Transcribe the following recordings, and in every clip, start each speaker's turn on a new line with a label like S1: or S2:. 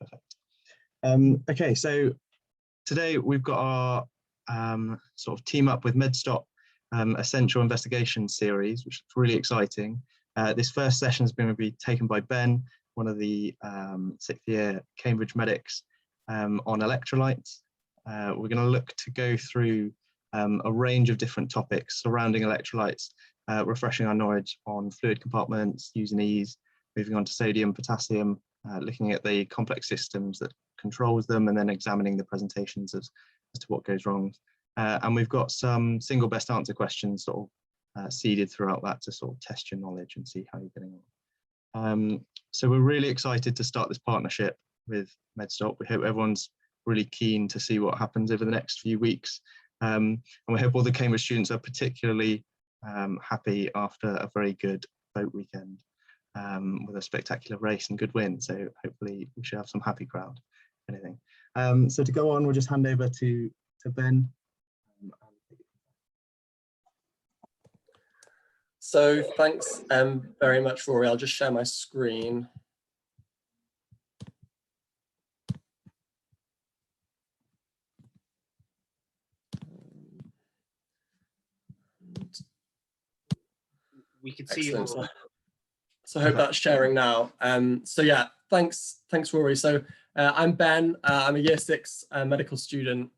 S1: Perfect. Okay, so today we've got our sort of team up with MedStop Essential Investigation series, which is really exciting. This first session is going to be taken by Ben, one of the 6th year Cambridge medics, on electrolytes. We're going to look to go through a range of different topics surrounding electrolytes, refreshing our knowledge on fluid compartments, U&Es, moving on to sodium, potassium, looking at the complex systems that controls them, and then examining the presentations as to what goes wrong. And we've got some single best answer questions sort of seeded throughout that to sort of test your knowledge and see how you're getting on. So we're really excited to start this partnership with MedStop. We hope everyone's really keen to see what happens over the next few weeks. And we hope all the Cambridge students are particularly happy after a very good boat weekend with a spectacular race and good win. So hopefully we should have some happy crowd, if anything. So to go on, we'll just hand over to Ben.
S2: So thanks very much, Rory. I'll just share my screen.
S3: We can see you.
S2: So I hope that's sharing now. So yeah, thanks Rory. So I'm Ben. I'm a year 6 medical student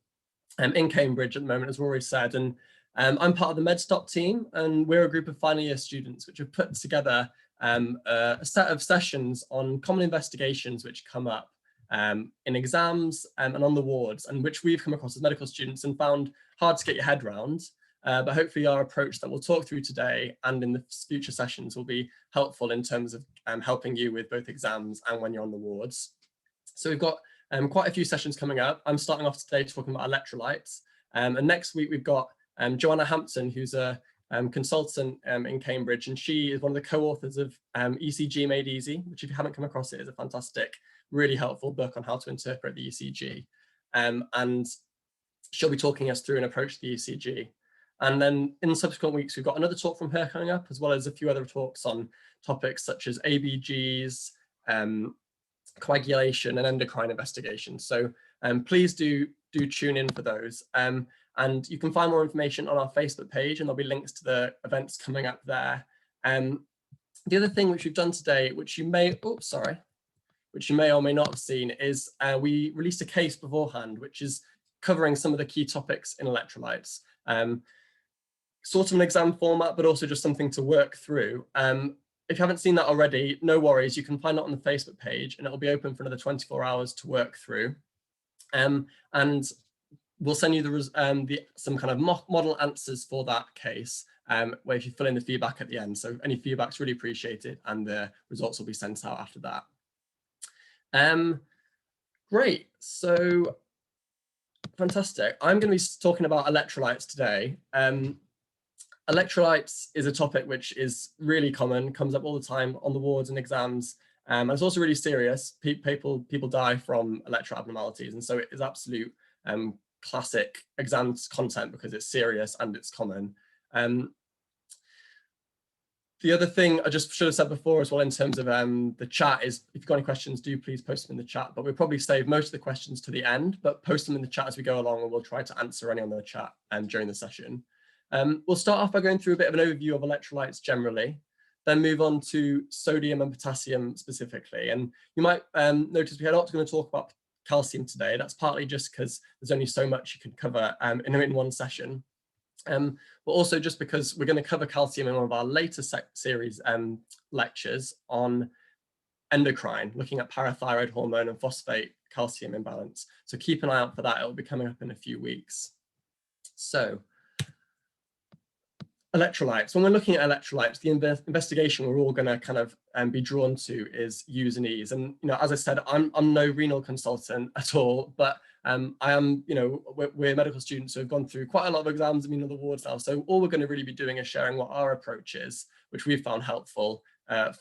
S2: in Cambridge at the moment, as Rory said, and I'm part of the MedStop team, and we're a group of final year students which have put together a set of sessions on common investigations which come up in exams and on the wards, and which we've come across as medical students and found hard to get your head around. But hopefully our approach that we'll talk through today and in the future sessions will be helpful in terms of helping you with both exams and when you're on the wards. So we've got quite a few sessions coming up. I'm starting off today talking about electrolytes. And next week we've got Joanna Hampton, who's a consultant in Cambridge, and she is one of the co-authors of ECG Made Easy, which if you haven't come across it is a fantastic, really helpful book on how to interpret the ECG. And she'll be talking us through an approach to the ECG. And then in subsequent weeks, we've got another talk from her coming up, as well as a few other talks on topics such as ABGs, coagulation and endocrine investigation. So please do tune in for those. And you can find more information on our Facebook page, and there'll be links to the events coming up there. The other thing which we've done today, which you may, which you may or may not have seen, is we released a case beforehand, which is covering some of the key topics in electrolytes. Sort of an exam format, but also just something to work through. If you haven't seen that already, no worries, you can find it on the Facebook page, and it'll be open for another 24 hours to work through. And we'll send you some kind of model answers for that case, where if you fill in the feedback at the end. So any feedback's really appreciated, and the results will be sent out after that. Great, so fantastic. I'm going to be talking about electrolytes today. Electrolytes is a topic which is really common, comes up all the time on the wards and exams, and it's also really serious. People die from electrolyte abnormalities, and so it is absolute classic exam content because it's serious and it's common. The other thing I just should have said before as well in terms of the chat is, if you've got any questions, do please post them in the chat, but we'll probably save most of the questions to the end, but post them in the chat as we go along, and we'll try to answer any on the chat during the session. We'll start off by going through a bit of an overview of electrolytes generally, then move on to sodium and potassium specifically. And you might notice we are not going to talk about calcium today. That's partly just because there's only so much you can cover in one session. But also just because we're going to cover calcium in one of our later series lectures on endocrine, looking at parathyroid hormone and phosphate calcium imbalance. So keep an eye out for that. It will be coming up in a few weeks. So electrolytes. When we're looking at electrolytes, the investigation we're all going to kind of be drawn to is U's and E's. And as I said, I'm no renal consultant at all, but I am. We're medical students who have gone through quite a lot of exams and been on the wards now. So all we're going to really be doing is sharing what our approach is, which we've found helpful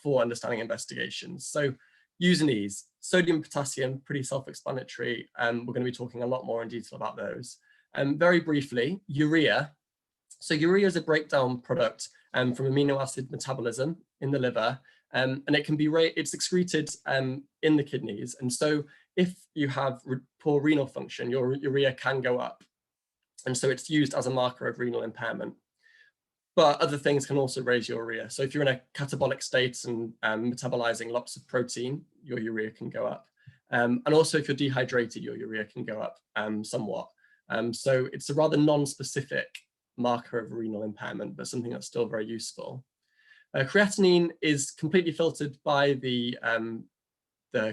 S2: for understanding investigations. So U's and E's, sodium and potassium, pretty self-explanatory. We're going to be talking a lot more in detail about those. Very briefly, urea. So urea is a breakdown product from amino acid metabolism in the liver, and it can be it's excreted in the kidneys, and so if you have poor renal function, your urea can go up. And so it's used as a marker of renal impairment. But other things can also raise your urea. So if you're in a catabolic state and metabolizing lots of protein, your urea can go up. And also if you're dehydrated, your urea can go up somewhat. So it's a rather non-specific marker of renal impairment, but something that's still very useful. Creatinine is completely filtered by the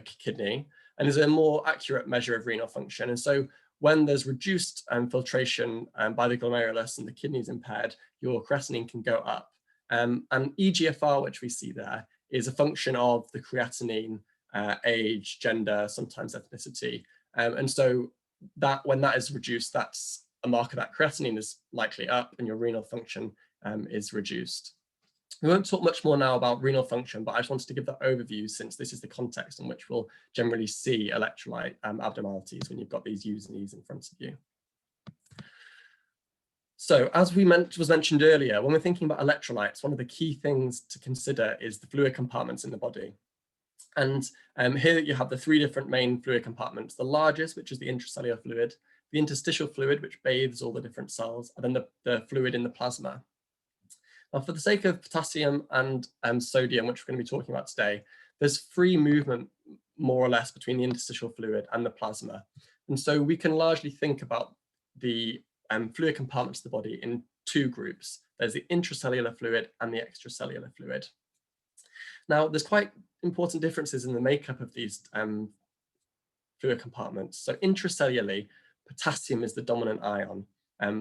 S2: kidney and is a more accurate measure of renal function. And so when there's reduced filtration by the glomerulus and the kidney is impaired, your creatinine can go up. And eGFR, which we see there, is a function of the creatinine, age, gender, sometimes ethnicity. And so that when that is reduced, that's a marker that creatinine is likely up and your renal function is reduced. We won't talk much more now about renal function, but I just wanted to give that overview since this is the context in which we'll generally see electrolyte abnormalities when you've got these U's and E's in front of you. So as was mentioned earlier, when we're thinking about electrolytes, one of the key things to consider is the fluid compartments in the body. And here you have the three different main fluid compartments, the largest, which is the intracellular fluid, the interstitial fluid, which bathes all the different cells, and then the fluid in the plasma. Now, for the sake of potassium and sodium, which we're going to be talking about today, there's free movement, more or less, between the interstitial fluid and the plasma. And so we can largely think about the fluid compartments of the body in two groups. There's the intracellular fluid and the extracellular fluid. Now, there's quite important differences in the makeup of these fluid compartments. So intracellularly, potassium is the dominant ion.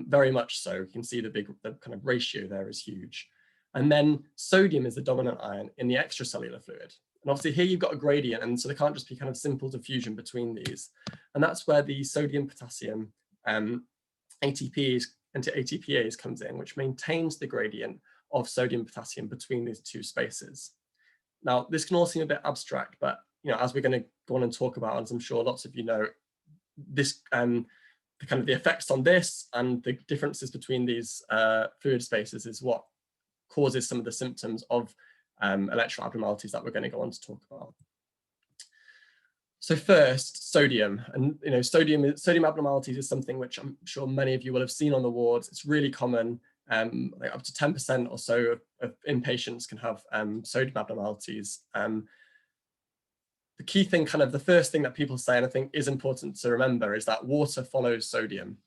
S2: Very much so. You can see the kind of ratio there is huge. And then sodium is the dominant ion in the extracellular fluid. And obviously here you've got a gradient, and so there can't just be kind of simple diffusion between these. And that's where the sodium potassium ATPase into ATPase comes in, which maintains the gradient of sodium potassium between these two spaces. Now, this can all seem a bit abstract, but as we're going to go on and talk about, as I'm sure lots of you know, this the effects on this and the differences between these fluid spaces is what causes some of the symptoms of electrolyte abnormalities that we're going to go on to talk about. So first, sodium. And sodium abnormalities is something which I'm sure many of you will have seen on the wards. It's really common. Like up to 10% or so of inpatients can have sodium abnormalities. The key thing, the first thing that people say, and I think is important to remember, is that water follows sodium.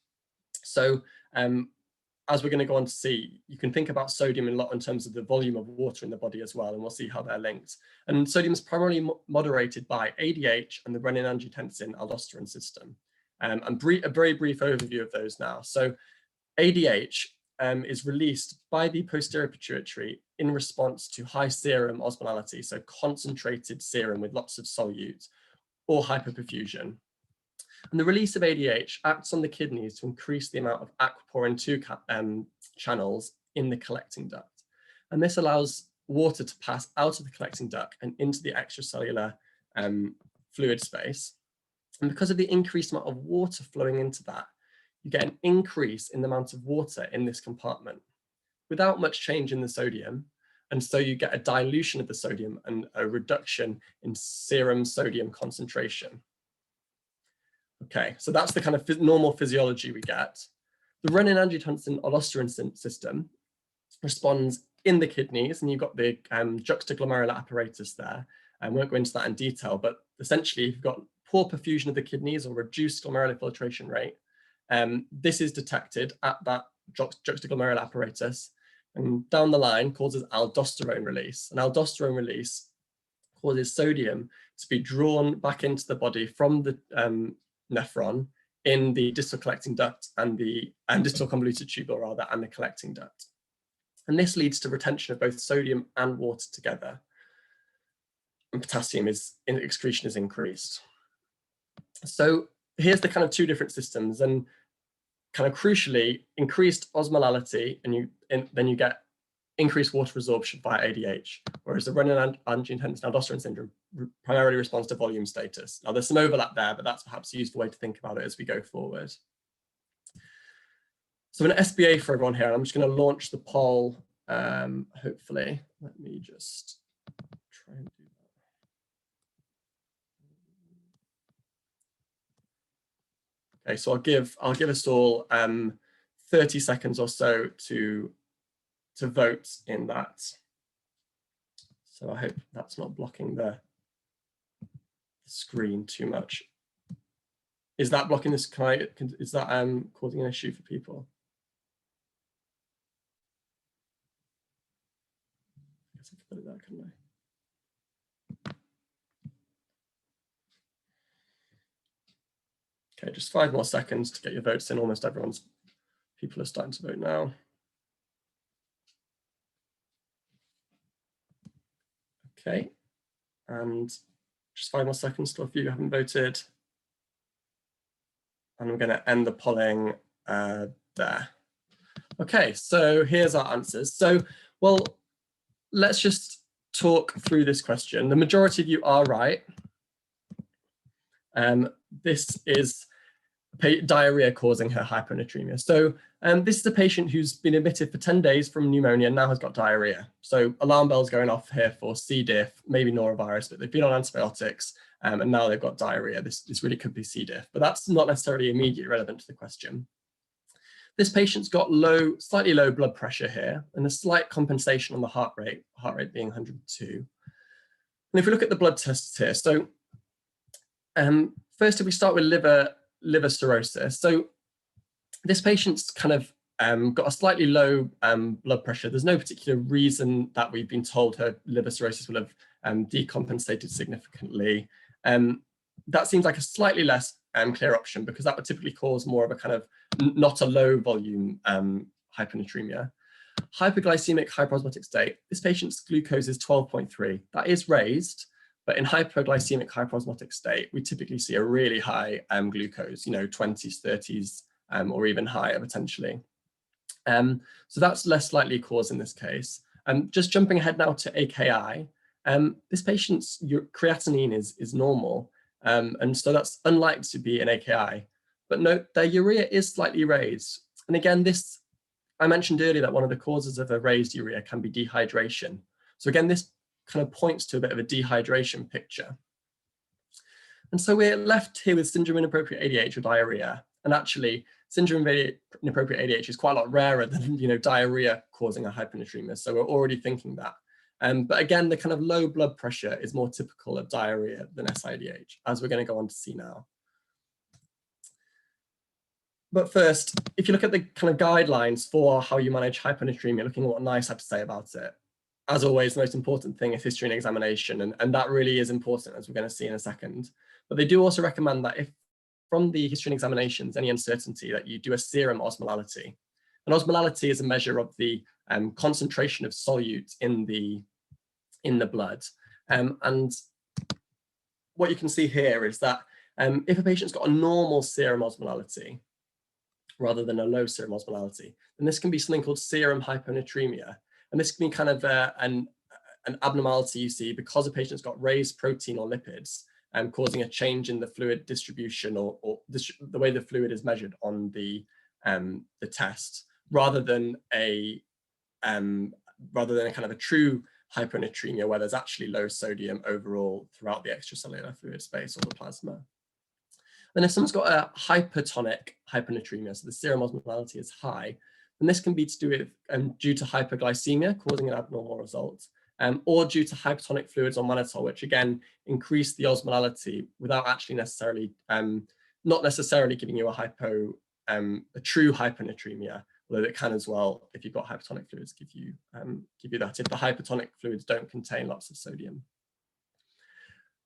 S2: So as we're going to go on to see, you can think about sodium a lot in terms of the volume of water in the body as well, and we'll see how they're linked. And sodium is primarily moderated by ADH and the renin-angiotensin-aldosterone system. And a very brief overview of those now. So ADH is released by the posterior pituitary in response to high serum osmolality, so concentrated serum with lots of solutes, or hyperperfusion. And the release of ADH acts on the kidneys to increase the amount of aquaporin II channels in the collecting duct. And this allows water to pass out of the collecting duct and into the extracellular fluid space. And because of the increased amount of water flowing into that, you get an increase in the amount of water in this compartment without much change in the sodium. And so you get a dilution of the sodium and a reduction in serum sodium concentration. Okay, so that's the kind of normal physiology we get. The renin-angiotensin-aldosterone system responds in the kidneys, and you've got the juxtaglomerular apparatus there. I won't go into that in detail, but essentially you've got poor perfusion of the kidneys or reduced glomerular filtration rate. This is detected at that juxtaglomerular apparatus, and down the line causes aldosterone release. And aldosterone release causes sodium to be drawn back into the body from the nephron in the distal collecting duct and the distal convoluted tubule rather, and the collecting duct. And this leads to retention of both sodium and water together. And potassium excretion is increased. So here's the kind of two different systems, and kind of crucially, increased osmolality, and then you get increased water resorption via ADH, whereas the renin-angiotensin-aldosterone syndrome primarily responds to volume status. Now, there's some overlap there, but that's perhaps a useful way to think about it as we go forward. So an SBA for everyone here, I'm just going to launch the poll, hopefully. Let me just try and do Okay, so I'll give us all 30 seconds or so to vote in that. So I hope that's not blocking the screen too much. Is that blocking this? Is that causing an issue for people? I guess I could put it there, couldn't I? Okay, just 5 more seconds to get your votes in. Almost people are starting to vote now. Okay, and just 5 more seconds till a few haven't voted. And I'm going to end the polling there. Okay, so here's our answers. So, well, let's just talk through this question. The majority of you are right. This is diarrhea causing her hyponatremia. So this is a patient who's been admitted for 10 days from pneumonia and now has got diarrhea. So alarm bells going off here for C. diff, maybe norovirus, but they've been on antibiotics and now they've got diarrhea. This really could be C. diff, but that's not necessarily immediately relevant to the question. This patient's got slightly low blood pressure here and a slight compensation on the heart rate being 102. And if we look at the blood tests here, so first, if we start with liver cirrhosis. So this patient's kind of got a slightly low blood pressure. There's no particular reason that we've been told her liver cirrhosis will have decompensated significantly. That seems like a slightly less clear option because that would typically cause more of a kind of not a low volume hyponatremia. Hypoglycemic hyperosmotic state. This patient's glucose is 12.3. That is raised. But in hypoglycemic hyperosmotic state, we typically see a really high glucose, 20s, 30s, or even higher potentially. So that's less likely cause in this case. Just jumping ahead now to AKI, this patient's creatinine is normal, and so that's unlikely to be an AKI. But note, their urea is slightly raised. And again, I mentioned earlier that one of the causes of a raised urea can be dehydration. So again, this kind of points to a bit of a dehydration picture. And so we're left here with syndrome inappropriate ADH or diarrhea. And actually, syndrome inappropriate ADH is quite a lot rarer than diarrhea causing a hyponatremia. So we're already thinking that. But again, the kind of low blood pressure is more typical of diarrhea than SIDH, as we're going to go on to see now. But first, if you look at the kind of guidelines for how you manage hyponatremia, looking at what NICE had to say about it, as always, the most important thing is history and examination, and that really is important, as we're going to see in a second. But they do also recommend that if from the history and examinations, any uncertainty, that you do a serum osmolality. And osmolality is a measure of the concentration of solute in the blood. And what you can see here is that if a patient's got a normal serum osmolality, rather than a low serum osmolality, then this can be something called serum hyponatremia. And this can be kind of an abnormality you see because a patient's got raised protein or lipids, causing a change in the fluid distribution or the way the fluid is measured on the test, rather than a kind of a true hyponatremia where there's actually low sodium overall throughout the extracellular fluid space or the plasma. And if someone's got a hypertonic hyponatremia, so the serum osmolality is high, then this can be to do with due to hyperglycemia causing an abnormal result, or due to hypertonic fluids on mannitol, which again increase the osmolality without actually necessarily, not necessarily giving you a true hyponatremia, although it can as well, if you've got hypertonic fluids, give you that if the hypertonic fluids don't contain lots of sodium.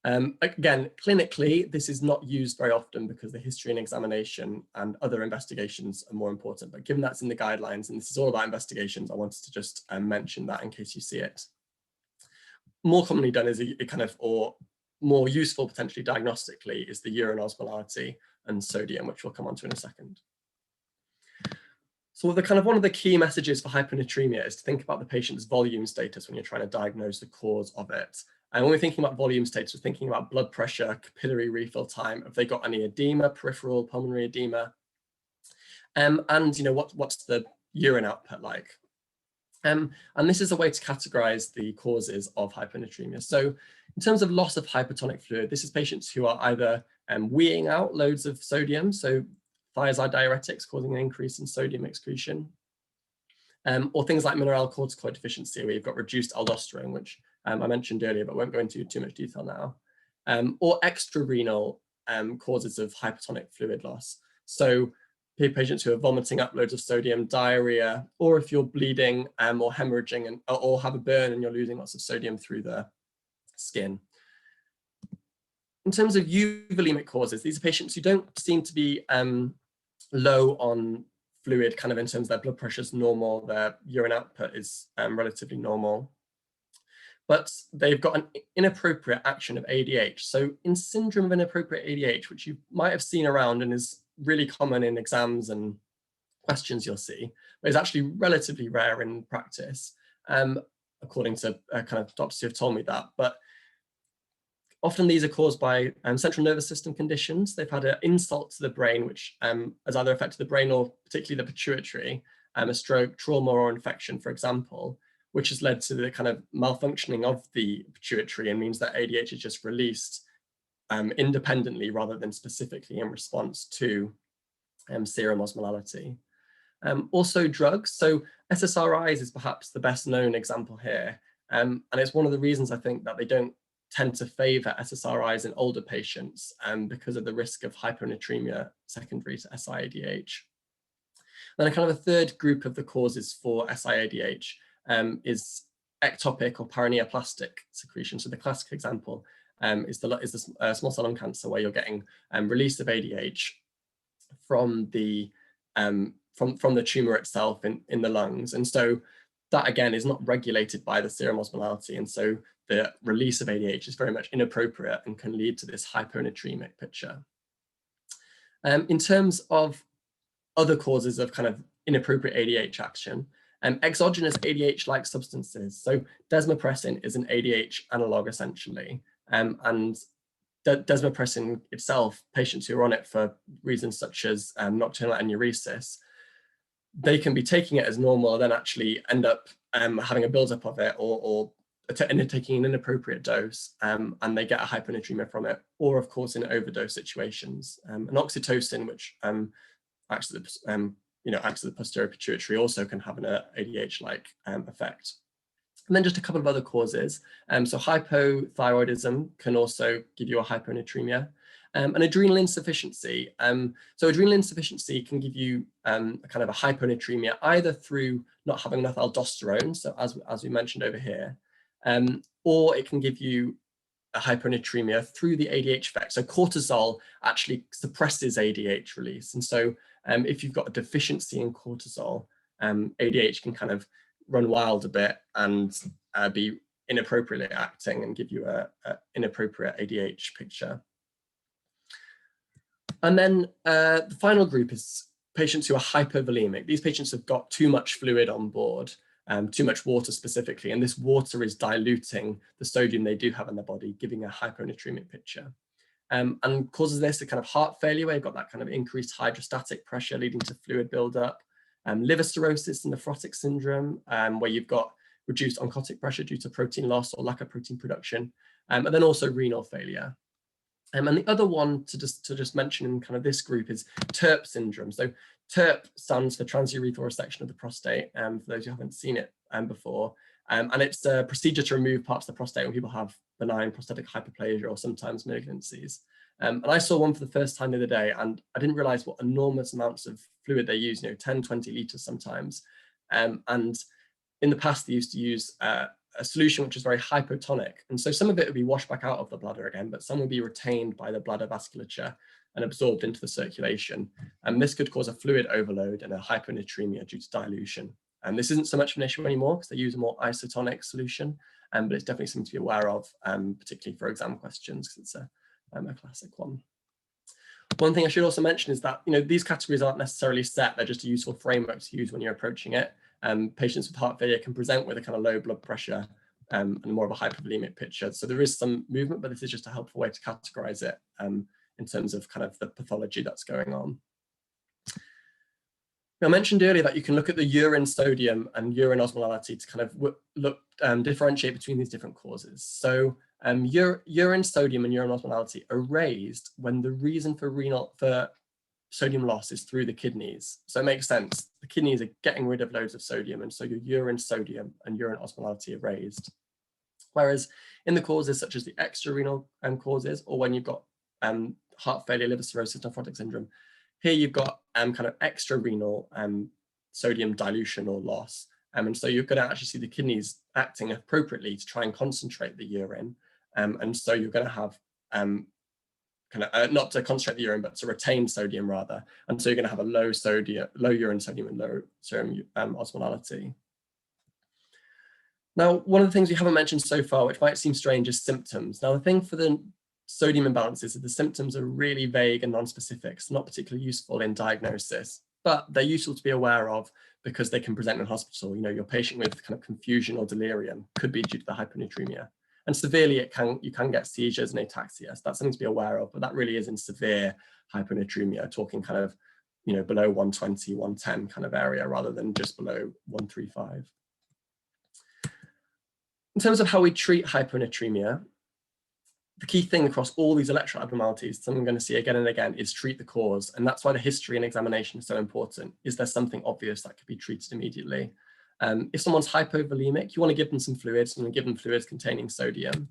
S2: Again, clinically, this is not used very often because the history and examination and other investigations are more important. But given that's in the guidelines, and this is all about investigations, I wanted to just mention that in case you see it. More commonly done is or more useful potentially diagnostically is the urine osmolality and sodium, which we'll come on to in a second. So one of the key messages for hyponatremia is to think about the patient's volume status when you're trying to diagnose the cause of it. And when we're thinking about volume status, we're thinking about blood pressure, capillary refill time. Have they got any edema, peripheral pulmonary edema? And what's the urine output like? And this is a way to categorize the causes of hyponatremia. So in terms of loss of hypertonic fluid, this is patients who are either weeing out loads of sodium. So thiazide diuretics causing an increase in sodium excretion. Or things like mineralocorticoid deficiency, where you've got reduced aldosterone, which I mentioned earlier, but won't go into too much detail now. Or extrarenal causes of hypertonic fluid loss. So patients who are vomiting up loads of sodium, diarrhea, or if you're bleeding or hemorrhaging or have a burn and you're losing lots of sodium through the skin. In terms of euvolemic causes, these are patients who don't seem to be low on fluid, kind of in terms of their blood pressure is normal, their urine output is relatively normal, but they've got an inappropriate action of ADH. So in syndrome of inappropriate ADH, which you might have seen around and is really common in exams and questions you'll see, but is actually relatively rare in practice, according to kind of doctors who have told me that. But often these are caused by central nervous system conditions. They've had an insult to the brain, which has either affected the brain or particularly the pituitary, a stroke, trauma, or infection, for example, which has led to the kind of malfunctioning of the pituitary and means that ADH is just released independently rather than specifically in response to serum osmolality. Also drugs. So SSRIs is perhaps the best known example here. And it's one of the reasons I think that they don't tend to favor SSRIs in older patients because of the risk of hyponatremia secondary to SIADH. Then a kind of a third group of the causes for SIADH is ectopic or paraneoplastic secretion. So the classic example is the small cell lung cancer, where you're getting release of ADH from the tumor itself in the lungs. And so that again is not regulated by the serum osmolality. And so the release of ADH is very much inappropriate and can lead to this hyponatremic picture. In terms of other causes of kind of inappropriate ADH action, exogenous ADH-like substances. So desmopressin is an ADH analog essentially. And desmopressin itself, patients who are on it for reasons such as nocturnal enuresis, they can be taking it as normal and then actually end up having a buildup of it or taking an inappropriate dose and they get a hyponatremia from it, or of course in overdose situations. And oxytocin, which acts to the posterior pituitary, also can have an ADH-like effect. And then just a couple of other causes. So hypothyroidism can also give you a hyponatremia. And adrenal insufficiency. So adrenal insufficiency can give you a kind of a hyponatremia either through not having enough aldosterone, so as we mentioned over here, or it can give you a hyponatremia through the ADH effect. So cortisol actually suppresses ADH release. And so if you've got a deficiency in cortisol, ADH can kind of run wild a bit and be inappropriately acting and give you a inappropriate ADH picture. And then the final group is patients who are hypovolemic. These patients have got too much fluid on board, too much water specifically, and this water is diluting the sodium they do have in their body, giving a hyponatremic picture. And causes this a kind of heart failure, where you've got that kind of increased hydrostatic pressure leading to fluid buildup, liver cirrhosis and nephrotic syndrome, where you've got reduced oncotic pressure due to protein loss or lack of protein production, and then also renal failure. And the other one to just mention in kind of this group is TERP syndrome. So TERP stands for transurethral resection of the prostate, for those who haven't seen it before. And it's a procedure to remove parts of the prostate when people have benign prostatic hyperplasia or sometimes malignancies. And I saw one for the first time the other day, and I didn't realize what enormous amounts of fluid they use, 10, 20 liters sometimes. And in the past, they used to use a solution which is very hypotonic. And so some of it would be washed back out of the bladder again, but some would be retained by the bladder vasculature and absorbed into the circulation. And this could cause a fluid overload and a hyponatremia due to dilution. And this isn't so much of an issue anymore because they use a more isotonic solution, but it's definitely something to be aware of, particularly for exam questions, because it's a classic one. One thing I should also mention is that these categories aren't necessarily set, they're just a useful framework to use when you're approaching it. Patients with heart failure can present with a kind of low blood pressure and more of a hypovolemic picture. So there is some movement, but this is just a helpful way to categorize it in terms of kind of the pathology that's going on. I mentioned earlier that you can look at the urine sodium and urine osmolality to kind of differentiate between these different causes. So urine sodium and urine osmolality are raised when the reason for sodium loss is through the kidneys. So it makes sense. The kidneys are getting rid of loads of sodium, and so your urine sodium and urine osmolality are raised. Whereas in the causes such as the extrarenal causes, or when you've got heart failure, liver cirrhosis, nephrotic syndrome, here you've got kind of extrarenal sodium dilution or loss. And so you're going to actually see the kidneys acting appropriately to try and concentrate the urine. And so you're going to have not to concentrate the urine, but to retain sodium rather. And so you're going to have a low urine sodium and low serum osmolality. Now, one of the things we haven't mentioned so far, which might seem strange, is symptoms. Now, the thing for the sodium imbalances is that the symptoms are really vague and non-specific, so not particularly useful in diagnosis, but they're useful to be aware of because they can present in hospital. You know, your patient with kind of confusion or delirium could be due to the hyponatremia. And severely, you can get seizures and ataxia. So that's something to be aware of, but that really is in severe hyponatremia, talking kind of, you know, below 120, 110 kind of area rather than just below 135. In terms of how we treat hyponatremia, the key thing across all these electrolyte abnormalities, something I'm going to see again and again, is treat the cause. And that's why the history and examination is so important. Is there something obvious that could be treated immediately? If someone's hypovolemic, you want to give them some fluids and give them fluids containing sodium.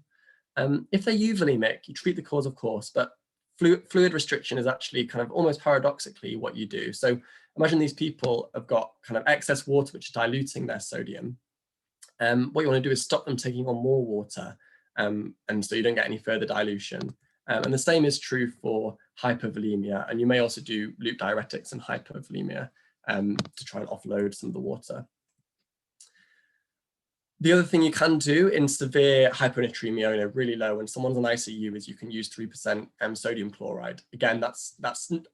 S2: If they're euvolemic, you treat the cause, of course, but fluid restriction is actually kind of almost paradoxically what you do. So imagine these people have got kind of excess water which is diluting their sodium. What you want to do is stop them taking on more water, and so you don't get any further dilution. And the same is true for hypovolemia, and you may also do loop diuretics in hypovolemia to try and offload some of the water. The other thing you can do in severe hyponatremia, you know, really low, when someone's on ICU, is you can use 3% sodium chloride. Again, that's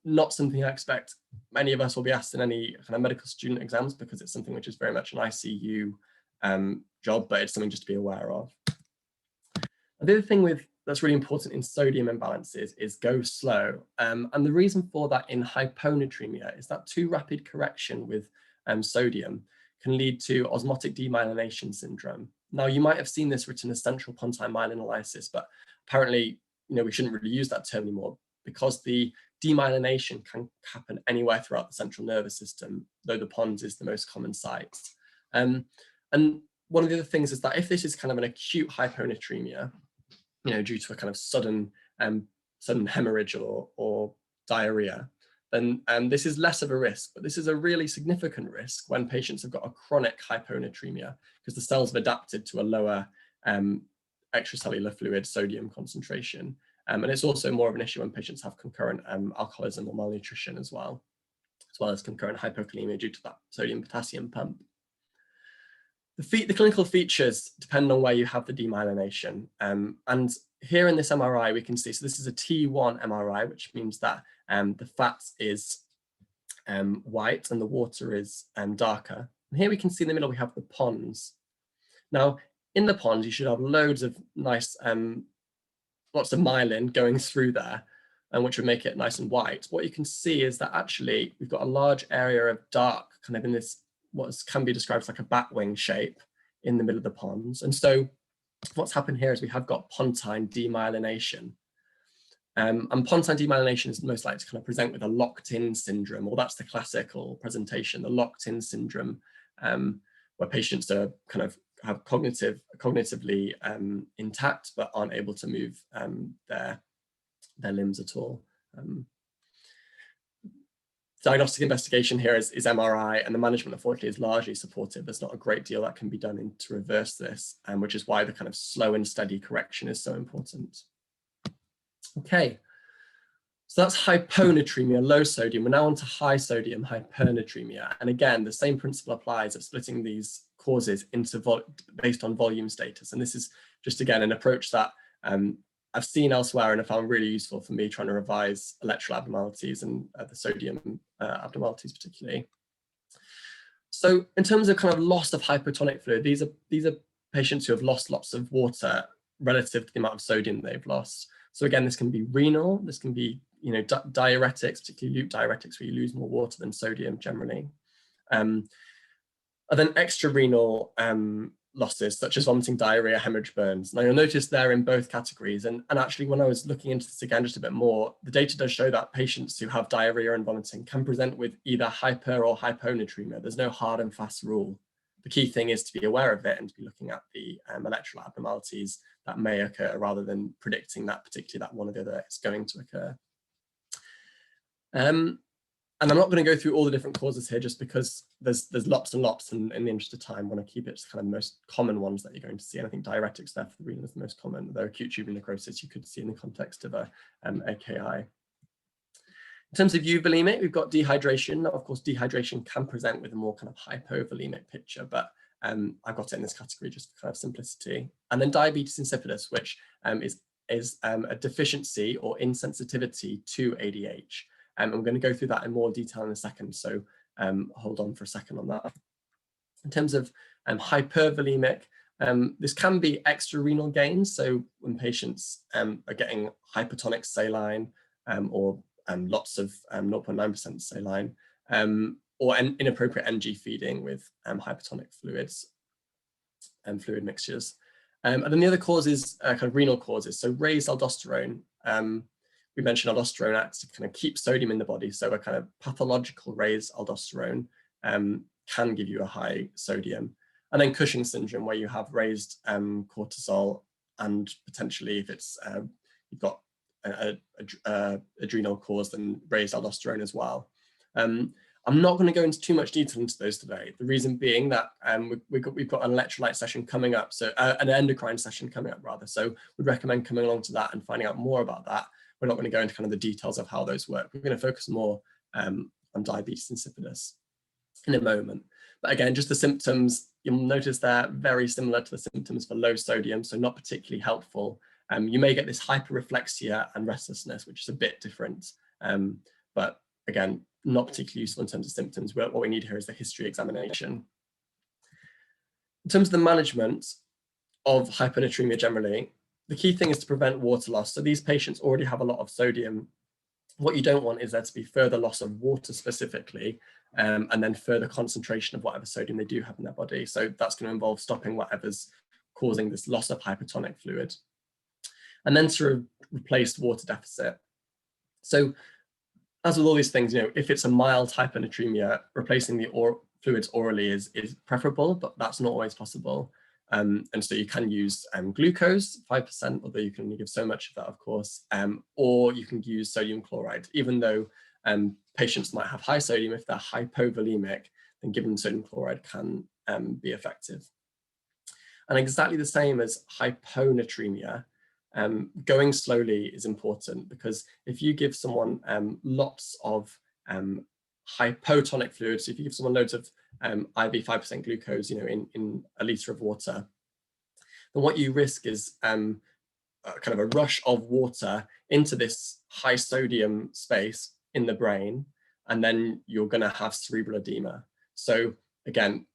S2: not something I expect many of us will be asked in any kind of medical student exams, because it's something which is very much an ICU job, but it's something just to be aware of. The other thing that's really important in sodium imbalances is go slow. And the reason for that in hyponatremia is that too rapid correction with sodium can lead to osmotic demyelination syndrome. Now, you might have seen this written as central pontine myelinolysis, but apparently, you know, we shouldn't really use that term anymore, because the demyelination can happen anywhere throughout the central nervous system, though the pons is the most common site. And one of the other things is that if this is kind of an acute hyponatremia, you know, due to a kind of sudden hemorrhage or diarrhea, then this is less of a risk, but this is a really significant risk when patients have got a chronic hyponatremia, because the cells have adapted to a lower extracellular fluid sodium concentration. And it's also more of an issue when patients have concurrent alcoholism or malnutrition as well as concurrent hypokalemia due to that sodium potassium pump. The clinical features depend on where you have the demyelination. And here in this MRI, we can see, so this is a T1 MRI, which means that the fat is white and the water is darker. And here we can see in the middle, we have the pons. Now, in the pons, you should have loads of nice, lots of myelin going through there, which would make it nice and white. What you can see is that actually we've got a large area of dark kind of in this, what can be described as like a bat wing shape in the middle of the pons. And so what's happened here is we have got pontine demyelination. And pontine demyelination is most likely to kind of present with a locked-in syndrome, or that's the classical presentation, the locked-in syndrome, where patients are kind of have cognitively intact, but aren't able to move their limbs at all. Diagnostic investigation here is MRI, and the management, unfortunately, is largely supportive. There's not a great deal that can be done to reverse this, which is why the kind of slow and steady correction is so important. Okay, so that's hyponatremia, low sodium. We're now on to high sodium hypernatremia. And again, the same principle applies of splitting these causes into based on volume status. And this is just, again, an approach that I've seen elsewhere and I found really useful for me trying to revise electrolyte abnormalities and the sodium abnormalities particularly. So in terms of kind of loss of hypotonic fluid, these are patients who have lost lots of water relative to the amount of sodium they've lost. So again, this can be renal, this can be, you know, diuretics, particularly loop diuretics, where you lose more water than sodium generally. And then extrarenal losses such as vomiting, diarrhea, hemorrhage, burns. Now you'll notice they're in both categories, and actually when I was looking into this again just a bit more, the data does show that patients who have diarrhea and vomiting can present with either hyper or hyponatremia. There's no hard and fast rule. The key thing is to be aware of it and to be looking at the electrolyte abnormalities that may occur rather than predicting that particularly that one or the other is going to occur. And I'm not going to go through all the different causes here just because there's lots and lots, and in the interest of time, I want to keep it to kind of the most common ones that you're going to see. And I think diuretics there for the renal is the most common, though acute tubular necrosis you could see in the context of a AKI. In terms of euvolemic, we've got dehydration. Now, of course, dehydration can present with a more kind of hypovolemic picture, but I've got it in this category just for kind of simplicity. And then diabetes insipidus, which is a deficiency or insensitivity to ADH. I'm going to go through that in more detail in a second, so hold on for a second on that. In terms of hypervolemic, this can be extrarenal gains, so when patients are getting hypertonic saline or lots of 0.9% saline, or inappropriate NG feeding with hypertonic fluids and fluid mixtures. And then the other causes, kind of renal causes, so raised aldosterone. We mentioned aldosterone acts to kind of keep sodium in the body, so a kind of pathological raised aldosterone can give you a high sodium. And then Cushing's syndrome, where you have raised cortisol, and potentially if it's you've got a adrenal cause, then raised aldosterone as well. I'm not going to go into too much detail into those today. The reason being that we've got an electrolyte session coming up, so an endocrine session coming up rather. So we'd recommend coming along to that and finding out more about that. We're not going to go into kind of the details of how those work. We're going to focus more on diabetes insipidus in a moment. But again, just the symptoms, you'll notice they're very similar to the symptoms for low sodium, so not particularly helpful. You may get this hyperreflexia and restlessness, which is a bit different, but again, not particularly useful in terms of symptoms. What we need here is the history examination. In terms of the management of hyponatremia generally, the key thing is to prevent water loss. So these patients already have a lot of sodium. What you don't want is there to be further loss of water specifically, and then further concentration of whatever sodium they do have in their body. So that's going to involve stopping whatever's causing this loss of hypertonic fluid. And then to replace water deficit. So as with all these things, if it's a mild hyponatremia, replacing the fluids orally is preferable, but that's not always possible. And so you can use glucose, 5%, although you can only give so much of that, of course, or you can use sodium chloride. Even though patients might have high sodium, if they're hypovolemic, then giving sodium chloride can be effective. And exactly the same as hyponatremia, going slowly is important, because if you give someone lots of hypotonic fluids, if you give someone loads of IV 5% glucose, in a litre of water, then what you risk is kind of a rush of water into this high sodium space in the brain, and then you're going to have cerebral edema. So again,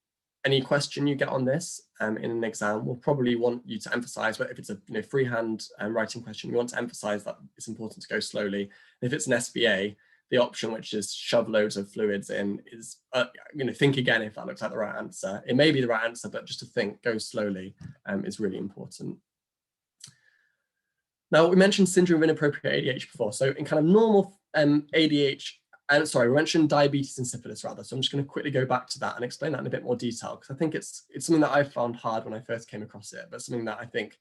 S2: any question you get on this in an exam will probably want you to emphasize, but if it's a freehand writing question, you want to emphasize that it's important to go slowly. And if it's an SBA, the option, which is shove loads of fluids in, is think again if that looks like the right answer. It may be the right answer, but just to think, go slowly is really important. Now, we mentioned syndrome of inappropriate ADH before. So in kind of normal ADH, we mentioned diabetes insipidus rather. So I'm just going to quickly go back to that and explain that in a bit more detail, because I think it's something that I found hard when I first came across it, but something that I think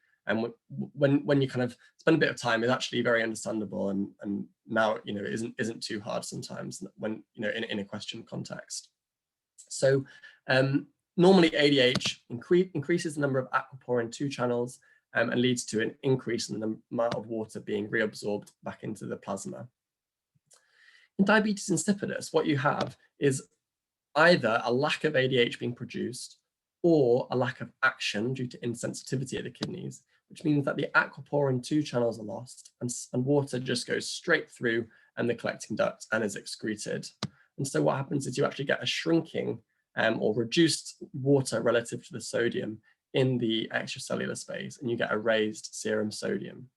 S2: when you kind of spend a bit of time is actually very understandable, and now it isn't too hard sometimes when in a question context. So normally ADH increases the number of aquaporin 2 channels and leads to an increase in the amount of water being reabsorbed back into the plasma. In diabetes insipidus, what you have is either a lack of ADH being produced or a lack of action due to insensitivity of the kidneys, which means that the aquaporin 2 channels are lost and water just goes straight through and the collecting duct and is excreted. And so what happens is you actually get a shrinking or reduced water relative to the sodium in the extracellular space, and you get a raised serum sodium.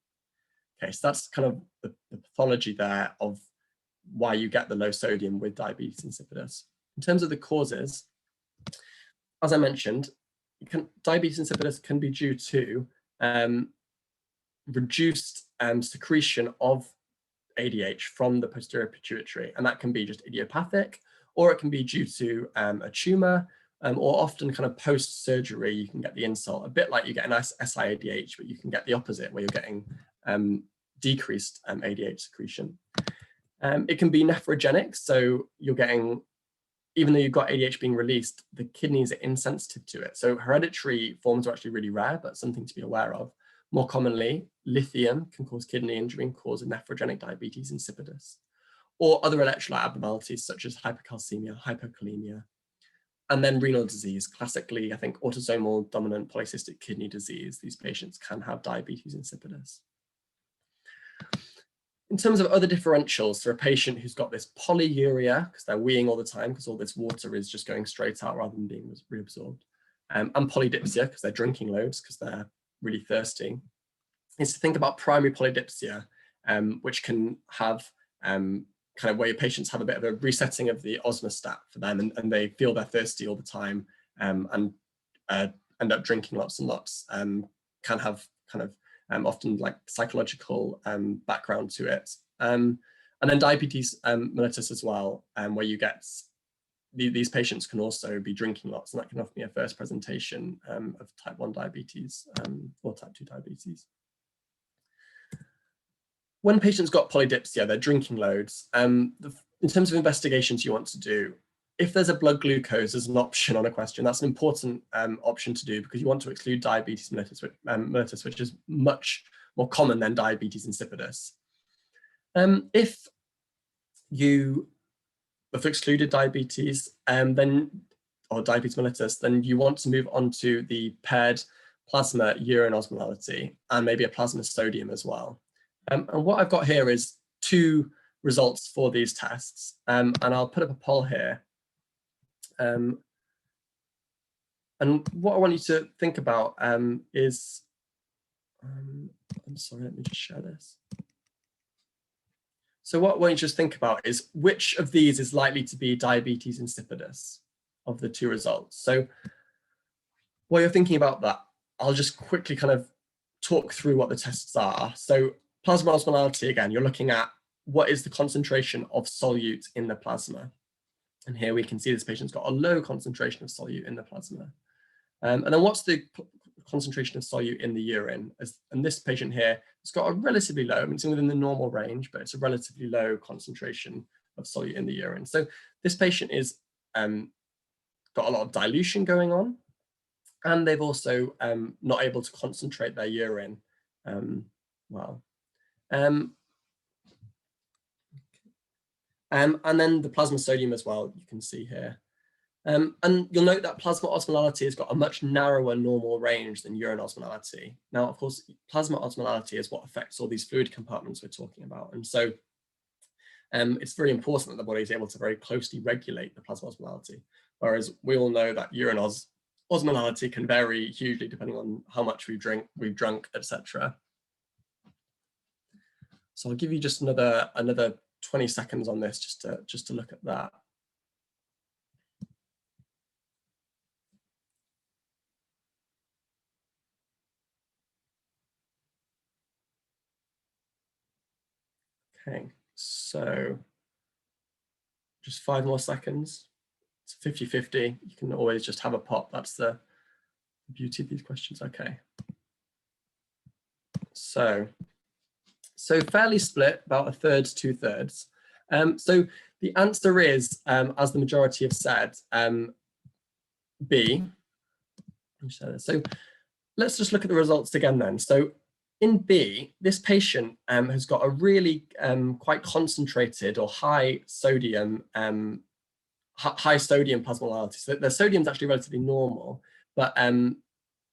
S2: Okay, so that's kind of the pathology there of why you get the low sodium with diabetes insipidus. In terms of the causes, as I mentioned, diabetes insipidus can be due to reduced secretion of ADH from the posterior pituitary, and that can be just idiopathic, or it can be due to a tumor, or often kind of post-surgery you can get the insult, a bit like you get an SIADH, but you can get the opposite where you're getting decreased ADH secretion. It can be nephrogenic, so you're getting, even though you've got ADH being released, the kidneys are insensitive to it. So hereditary forms are actually really rare, but something to be aware of. More commonly, lithium can cause kidney injury and cause a nephrogenic diabetes insipidus, or other electrolyte abnormalities such as hypercalcemia, hypokalemia, and then renal disease. Classically, I think autosomal dominant polycystic kidney disease, these patients can have diabetes insipidus. In terms of other differentials, for a patient who's got this polyuria, because they're weeing all the time, because all this water is just going straight out rather than being reabsorbed, and polydipsia, because they're drinking loads, because they're really thirsty, is to think about primary polydipsia, which can have kind of where your patients have a bit of a resetting of the osmostat for them, and they feel they're thirsty all the time, and end up drinking lots and lots, can have kind of often like psychological background to it. And then diabetes mellitus as well, where you get these patients can also be drinking lots, and that can often be a first presentation of type 1 diabetes or type 2 diabetes. When patients got polydipsia, they're drinking loads. In terms of investigations you want to do, if there's a blood glucose as an option on a question, that's an important option to do, because you want to exclude diabetes mellitus, which is much more common than diabetes insipidus. If you have excluded diabetes, or diabetes mellitus, then you want to move on to the paired plasma urine osmolality and maybe a plasma sodium as well. And what I've got here is 2 results for these tests, and I'll put up a poll here. And what I want you to think about is, I'm sorry, let me just share this. So what I want you to just think about is which of these is likely to be diabetes insipidus of the 2 results. So while you're thinking about that, I'll just quickly kind of talk through what the tests are. So plasma osmolality, again, you're looking at what is the concentration of solute in the plasma. And here we can see this patient's got a low concentration of solute in the plasma. And then what's the concentration of solute in the urine? And this patient here has got a relatively low, I mean, it's within the normal range, but it's a relatively low concentration of solute in the urine. So this patient is got a lot of dilution going on, and they've also not able to concentrate their urine well. And then the plasma sodium as well, you can see here. And you'll note that plasma osmolality has got a much narrower normal range than urine osmolality. Now, of course, plasma osmolality is what affects all these fluid compartments we're talking about. And so it's very important that the body is able to very closely regulate the plasma osmolality, whereas we all know that urine osmolality can vary hugely depending on how much we've drunk, etc. So I'll give you just another 20 seconds on this just to look at that. Okay, so just 5 more seconds. It's 50-50. You can always just have a pop. That's the beauty of these questions. Okay. So fairly split, about 1/3 to 2/3. So the answer is, as the majority have said, B. So let's just look at the results again then. So in B, this patient has got a really quite concentrated or high sodium plasmolality. So their sodium is actually relatively normal, but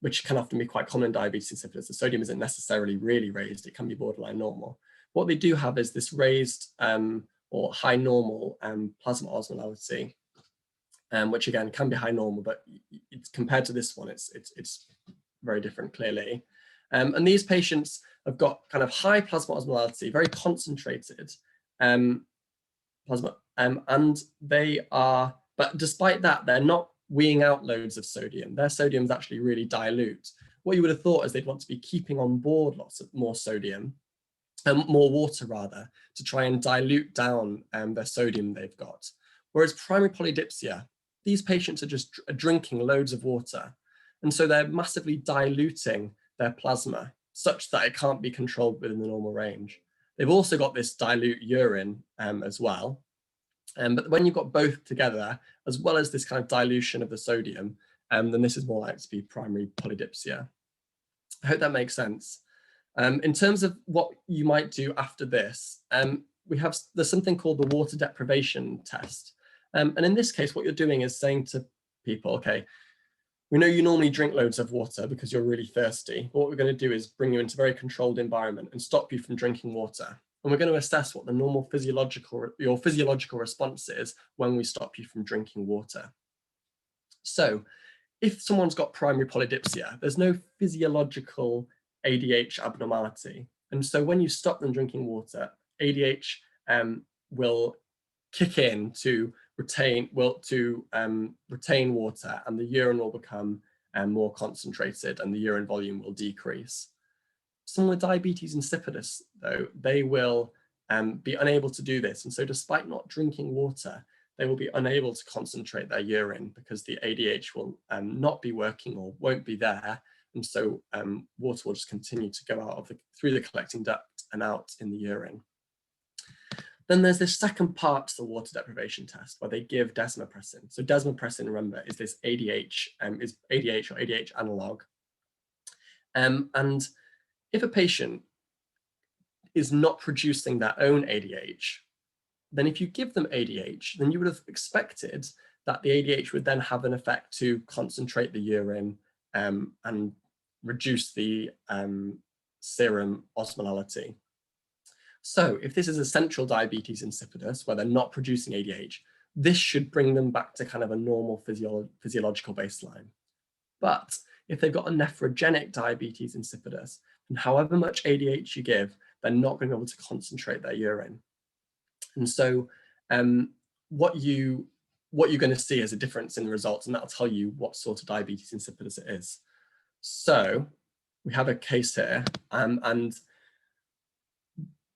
S2: which can often be quite common in diabetes insipidus. The sodium isn't necessarily really raised, it can be borderline normal. What they do have is this raised or high normal plasma osmolality, which again can be high normal, but it's, compared to this one, it's very different clearly. And these patients have got kind of high plasma osmolality, very concentrated plasma, and they are, but despite that, they're not weeing out loads of sodium. Their sodium is actually really dilute. What you would have thought is they'd want to be keeping on board lots of more sodium, more water rather, to try and dilute down their sodium they've got. Whereas primary polydipsia, these patients are just drinking loads of water. And so they're massively diluting their plasma such that it can't be controlled within the normal range. They've also got this dilute urine as well. But when you've got both together, as well as this kind of dilution of the sodium, then this is more likely to be primary polydipsia. I hope that makes sense. In terms of what you might do after this, there's something called the water deprivation test. And in this case, what you're doing is saying to people, okay, we know you normally drink loads of water because you're really thirsty. But what we're going to do is bring you into a very controlled environment and stop you from drinking water. And we're going to assess what the normal your physiological response is when we stop you from drinking water. So if someone's got primary polydipsia, there's no physiological ADH abnormality. And so when you stop them drinking water, ADH will kick in to retain water, and the urine will become more concentrated and the urine volume will decrease. Someone with diabetes insipidus, though, they will be unable to do this. And so despite not drinking water, they will be unable to concentrate their urine because the ADH will not be working or won't be there. And so water will just continue to go out through the collecting duct and out in the urine. Then there's this second part to the water deprivation test where they give desmopressin. So desmopressin, remember, is this ADH, is ADH or ADH analog. And if a patient is not producing their own ADH, then if you give them ADH, then you would have expected that the ADH would then have an effect to concentrate the urine and reduce the serum osmolality. So if this is essential diabetes insipidus, where they're not producing ADH, this should bring them back to kind of a normal physiological baseline. But if they've got a nephrogenic diabetes insipidus, then however much ADH you give, they're not going to be able to concentrate their urine. And so what you're going to see is a difference in the results, and that'll tell you what sort of diabetes insipidus it is. So we have a case here, and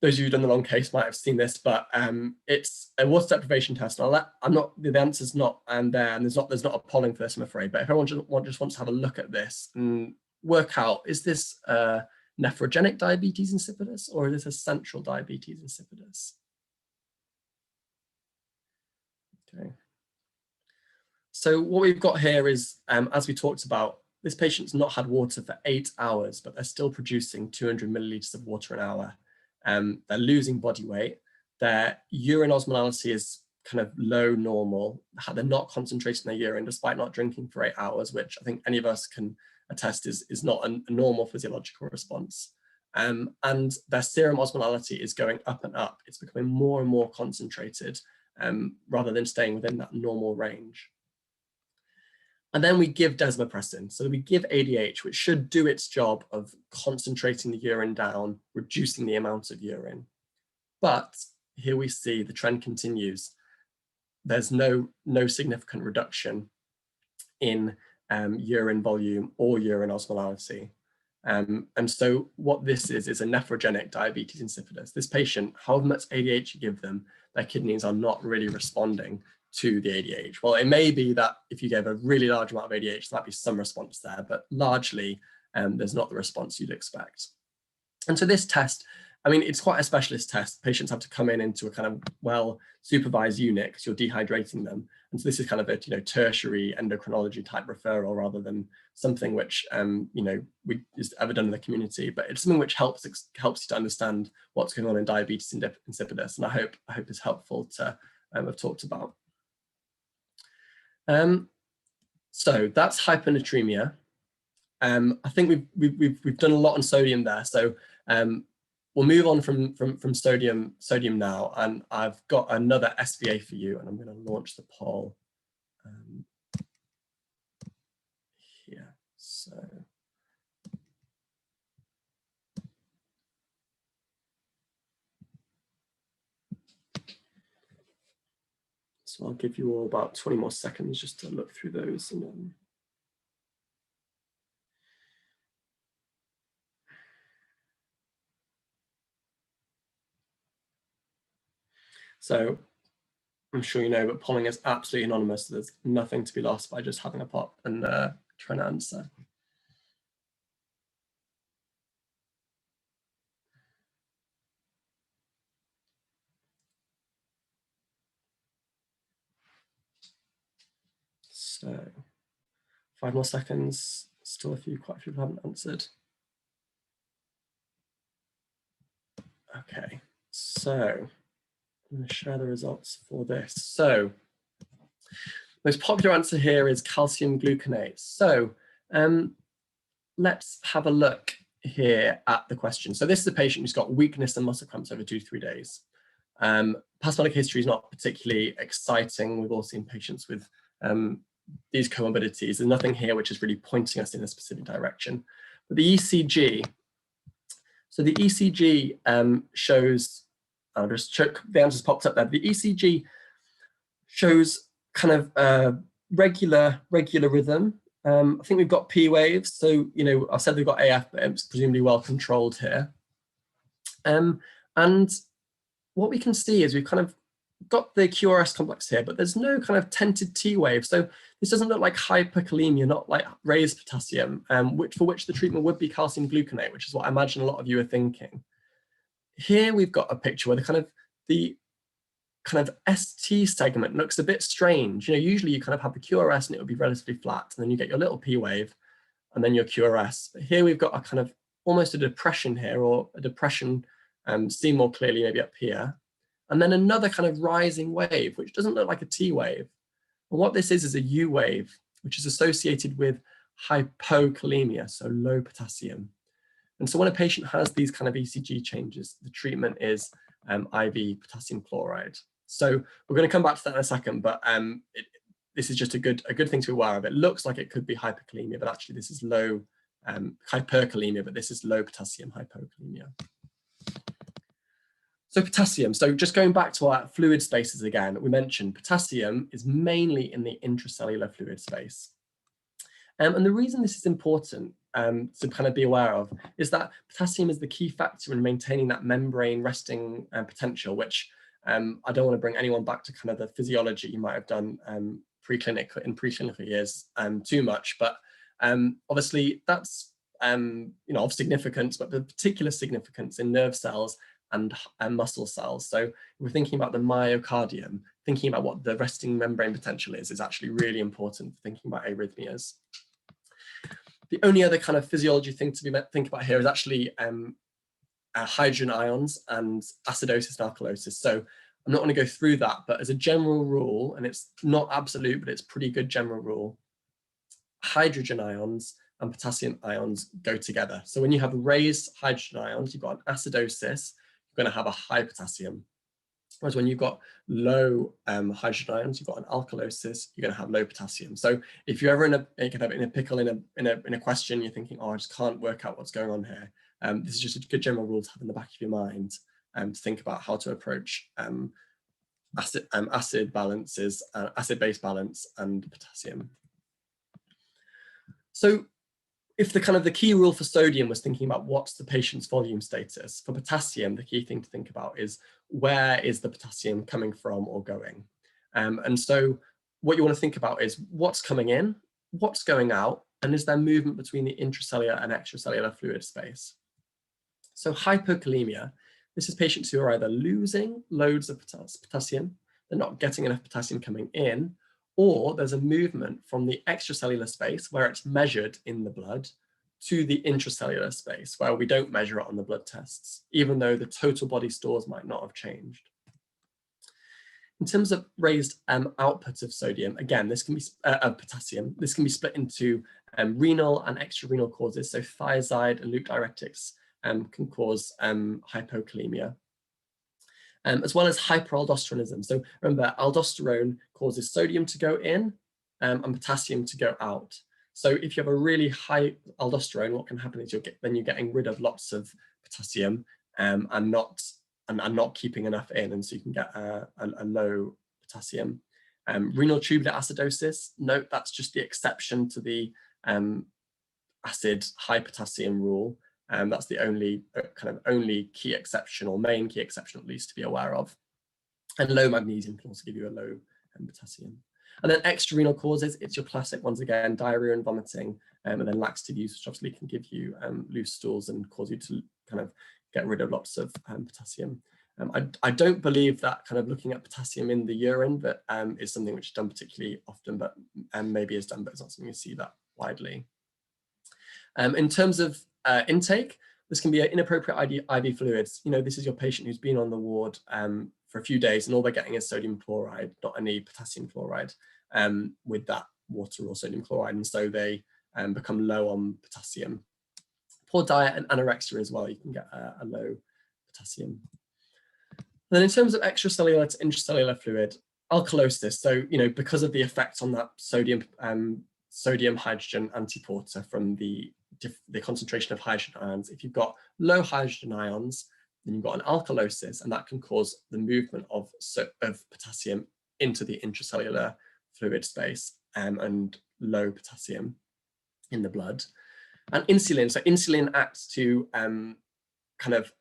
S2: those of you who've done the long case might have seen this, but it's a water deprivation test. The answer's not there, and there's not a polling for this, I'm afraid. But if everyone just wants to have a look at this and work out, is this nephrogenic diabetes insipidus or is this essential diabetes insipidus? Okay. So what we've got here is, as we talked about, this patient's not had water for 8 hours, but they're still producing 200 milliliters of water an hour. They're losing body weight. Their urine osmolality is kind of low normal. They're not concentrating their urine despite not drinking for 8 hours, which I think any of us can attest is not a normal physiological response. And their serum osmolality is going up and up. It's becoming more and more concentrated rather than staying within that normal range. And then we give desmopressin. So we give ADH, which should do its job of concentrating the urine down, reducing the amount of urine. But here we see the trend continues. There's no significant reduction in urine volume or urine osmolality. And so what this is a nephrogenic diabetes insipidus. This patient, however much ADH you give them, their kidneys are not really responding to the ADH. Well, it may be that if you gave a really large amount of ADH, there might be some response there, but largely there's not the response you'd expect. And so this test, I mean, it's quite a specialist test. Patients have to come into a kind of well-supervised unit because you're dehydrating them. And so this is kind of a tertiary endocrinology type referral rather than something which is ever done in the community. But it's something which helps you to understand what's going on in diabetes insipidus, and I hope is helpful to have talked about. So that's hyponatremia. I think we've done a lot on sodium there. So we'll move on from sodium now, and I've got another SVA for you, and I'm going to launch the poll here. So So I'll give you all about 20 more seconds just to look through those. And then... So I'm sure you know, but polling is absolutely anonymous. So there's nothing to be lost by just having a pop and trying to answer. So 5 more seconds. Still quite a few people haven't answered. Okay, so I'm going to share the results for this. So most popular answer here is calcium gluconate. So let's have a look here at the question. So this is a patient who's got weakness and muscle cramps over 2 to 3 days. Past medical history is not particularly exciting. We've all seen patients with these comorbidities. There's nothing here which is really pointing us in a specific direction. But the ECG, so the ECG shows, I'll just check, the answers popped up there. The ECG shows kind of regular rhythm. I think we've got P waves. So, you know, I've said we've got AF, but it's presumably well controlled here. And what we can see is we've kind of got the QRS complex here, but there's no kind of tented T wave. So this doesn't look like hyperkalemia, not like raised potassium, for which the treatment would be calcium gluconate, which is what I imagine a lot of you are thinking. Here we've got a picture where the kind of ST segment looks a bit strange. You know, usually you kind of have the QRS and it would be relatively flat, and then you get your little P wave and then your QRS. But here we've got a kind of almost a depression here, or a depression seen more clearly maybe up here. And then another kind of rising wave, which doesn't look like a T wave. And what this is a U wave, which is associated with hypokalemia, so low potassium. And so when a patient has these kind of ECG changes, the treatment is IV potassium chloride. So we're going to come back to that in a second, but this is just a good thing to be aware of. It looks like it could be hyperkalemia, but actually this is low hyperkalemia, but this is low potassium hypokalemia. So potassium, so just going back to our fluid spaces again, we mentioned potassium is mainly in the intracellular fluid space. And the reason this is important to kind of be aware of is that potassium is the key factor in maintaining that membrane resting potential, which I don't want to bring anyone back to kind of the physiology you might have done in preclinical years too much, but obviously that's you know, of significance, but the particular significance in nerve cells and muscle cells. So if we're thinking about the myocardium, thinking about what the resting membrane potential is actually really important for thinking about arrhythmias. The only other kind of physiology thing to think about here is actually hydrogen ions and acidosis and alkalosis. So I'm not going to go through that, but as a general rule, and it's not absolute, but it's pretty good general rule, hydrogen ions and potassium ions go together. So when you have raised hydrogen ions, you've got an acidosis, you're going to have a high potassium. Whereas when you've got low hydrogen ions, you've got an alkalosis, you're going to have low potassium. So if you're ever in a pickle in a question, you're thinking, oh, I just can't work out what's going on here. This is just a good general rule to have in the back of your mind to think about how to approach acid balances, acid-base balance, and potassium. So if the key rule for sodium was thinking about what's the patient's volume status, for potassium, the key thing to think about is where is the potassium coming from or going? And so what you want to think about is what's coming in, what's going out, and is there movement between the intracellular and extracellular fluid space? So hypokalemia, this is patients who are either losing loads of potassium, they're not getting enough potassium coming in, or there's a movement from the extracellular space where it's measured in the blood to the intracellular space where we don't measure it on the blood tests, even though the total body stores might not have changed. In terms of raised output of sodium, again, this can be potassium. This can be split into renal and extrarenal causes. So thiazide and loop diuretics can cause hypokalemia. As well as hyperaldosteronism. So remember, aldosterone causes sodium to go in and potassium to go out. So if you have a really high aldosterone, what can happen is you're getting rid of lots of potassium and not keeping enough in, and so you can get a low potassium. Renal tubular acidosis, note that's just the exception to the acid high potassium rule. That's the only only key exception, or main key exception at least, to be aware of. And low magnesium can also give you a low potassium. And then extrarenal causes, it's your classic ones again, diarrhea and vomiting, and then laxative use, which obviously can give you loose stools and cause you to kind of get rid of lots of potassium. I don't believe that kind of looking at potassium in the urine that is something which is done particularly often, but maybe is done, but it's not something you see that widely. In terms of intake, this can be inappropriate IV fluids. You know, this is your patient who's been on the ward for a few days and all they're getting is sodium chloride, not any potassium chloride with that water or sodium chloride. And so they become low on potassium. Poor diet and anorexia as well, you can get a low potassium. And then in terms of extracellular to intracellular fluid, alkalosis. So, you know, because of the effect on that sodium hydrogen antiporter from the concentration of hydrogen ions, if you've got low hydrogen ions, then you've got an alkalosis, and that can cause the movement of potassium into the intracellular fluid space and low potassium in the blood. And insulin, so insulin acts to kind of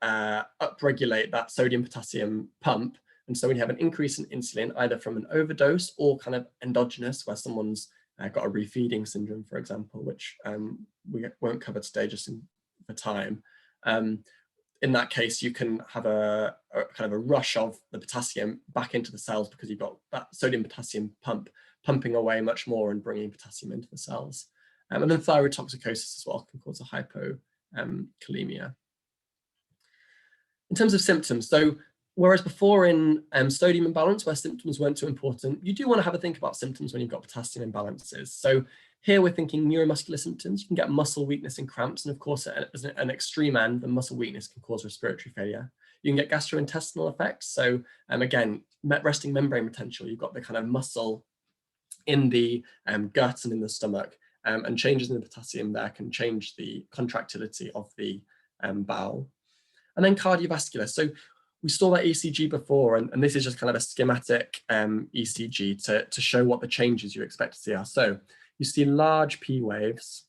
S2: upregulate that sodium potassium pump. And so when you have an increase in insulin, either from an overdose or kind of endogenous, where someone's got a refeeding syndrome, for example, which we won't cover today just for time. In that case, you can have a kind of a rush of the potassium back into the cells because you've got that sodium potassium pumping away much more and bringing potassium into the cells. And then thyroid toxicosis as well can cause a hypokalemia. In terms of symptoms, so whereas before in sodium imbalance, where symptoms weren't too important, you do want to have a think about symptoms when you've got potassium imbalances. So here we're thinking neuromuscular symptoms. You can get muscle weakness and cramps, and of course, at an extreme end, the muscle weakness can cause respiratory failure. You can get gastrointestinal effects. So again, resting membrane potential. You've got the kind of muscle in the gut and in the stomach, and changes in the potassium there can change the contractility of the bowel. And then cardiovascular. So we saw that ECG before, and this is just kind of a schematic ECG to show what the changes you expect to see are. So you see large P waves.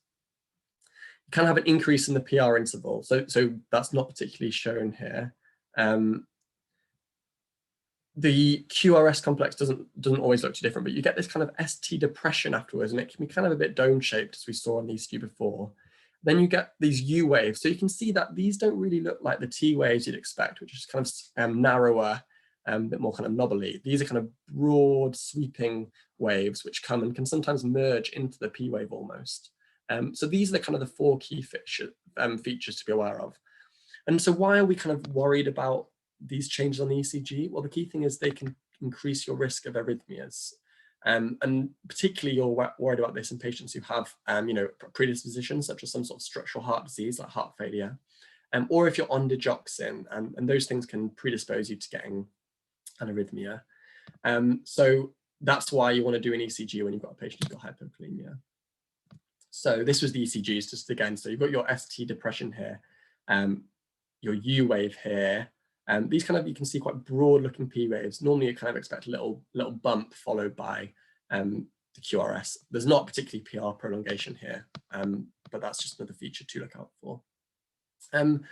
S2: You can have an increase in the PR interval. So that's not particularly shown here. The QRS complex doesn't always look too different, but you get this kind of ST depression afterwards, and it can be kind of a bit dome-shaped, as we saw on the ECG before. Then you get these U waves. So you can see that these don't really look like the T waves you'd expect, which is kind of narrower, a bit more kind of knobbly. These are kind of broad, sweeping waves, which come and can sometimes merge into the P wave almost. So these are the kind of the four key features to be aware of. And so why are we kind of worried about these changes on the ECG? Well, the key thing is they can increase your risk of arrhythmias. And particularly you're worried about this in patients who have, you know, predispositions such as some sort of structural heart disease like heart failure, or if you're on digoxin, and those things can predispose you to getting an arrhythmia. So that's why you want to do an ECG when you've got a patient who's got hypokalemia. So this was the ECGs just again. So you've got your ST depression here, your U wave here. These kind of, you can see quite broad looking P waves. Normally you kind of expect a little bump followed by the QRS. There's not particularly PR prolongation here, but that's just another feature to look out for. Don't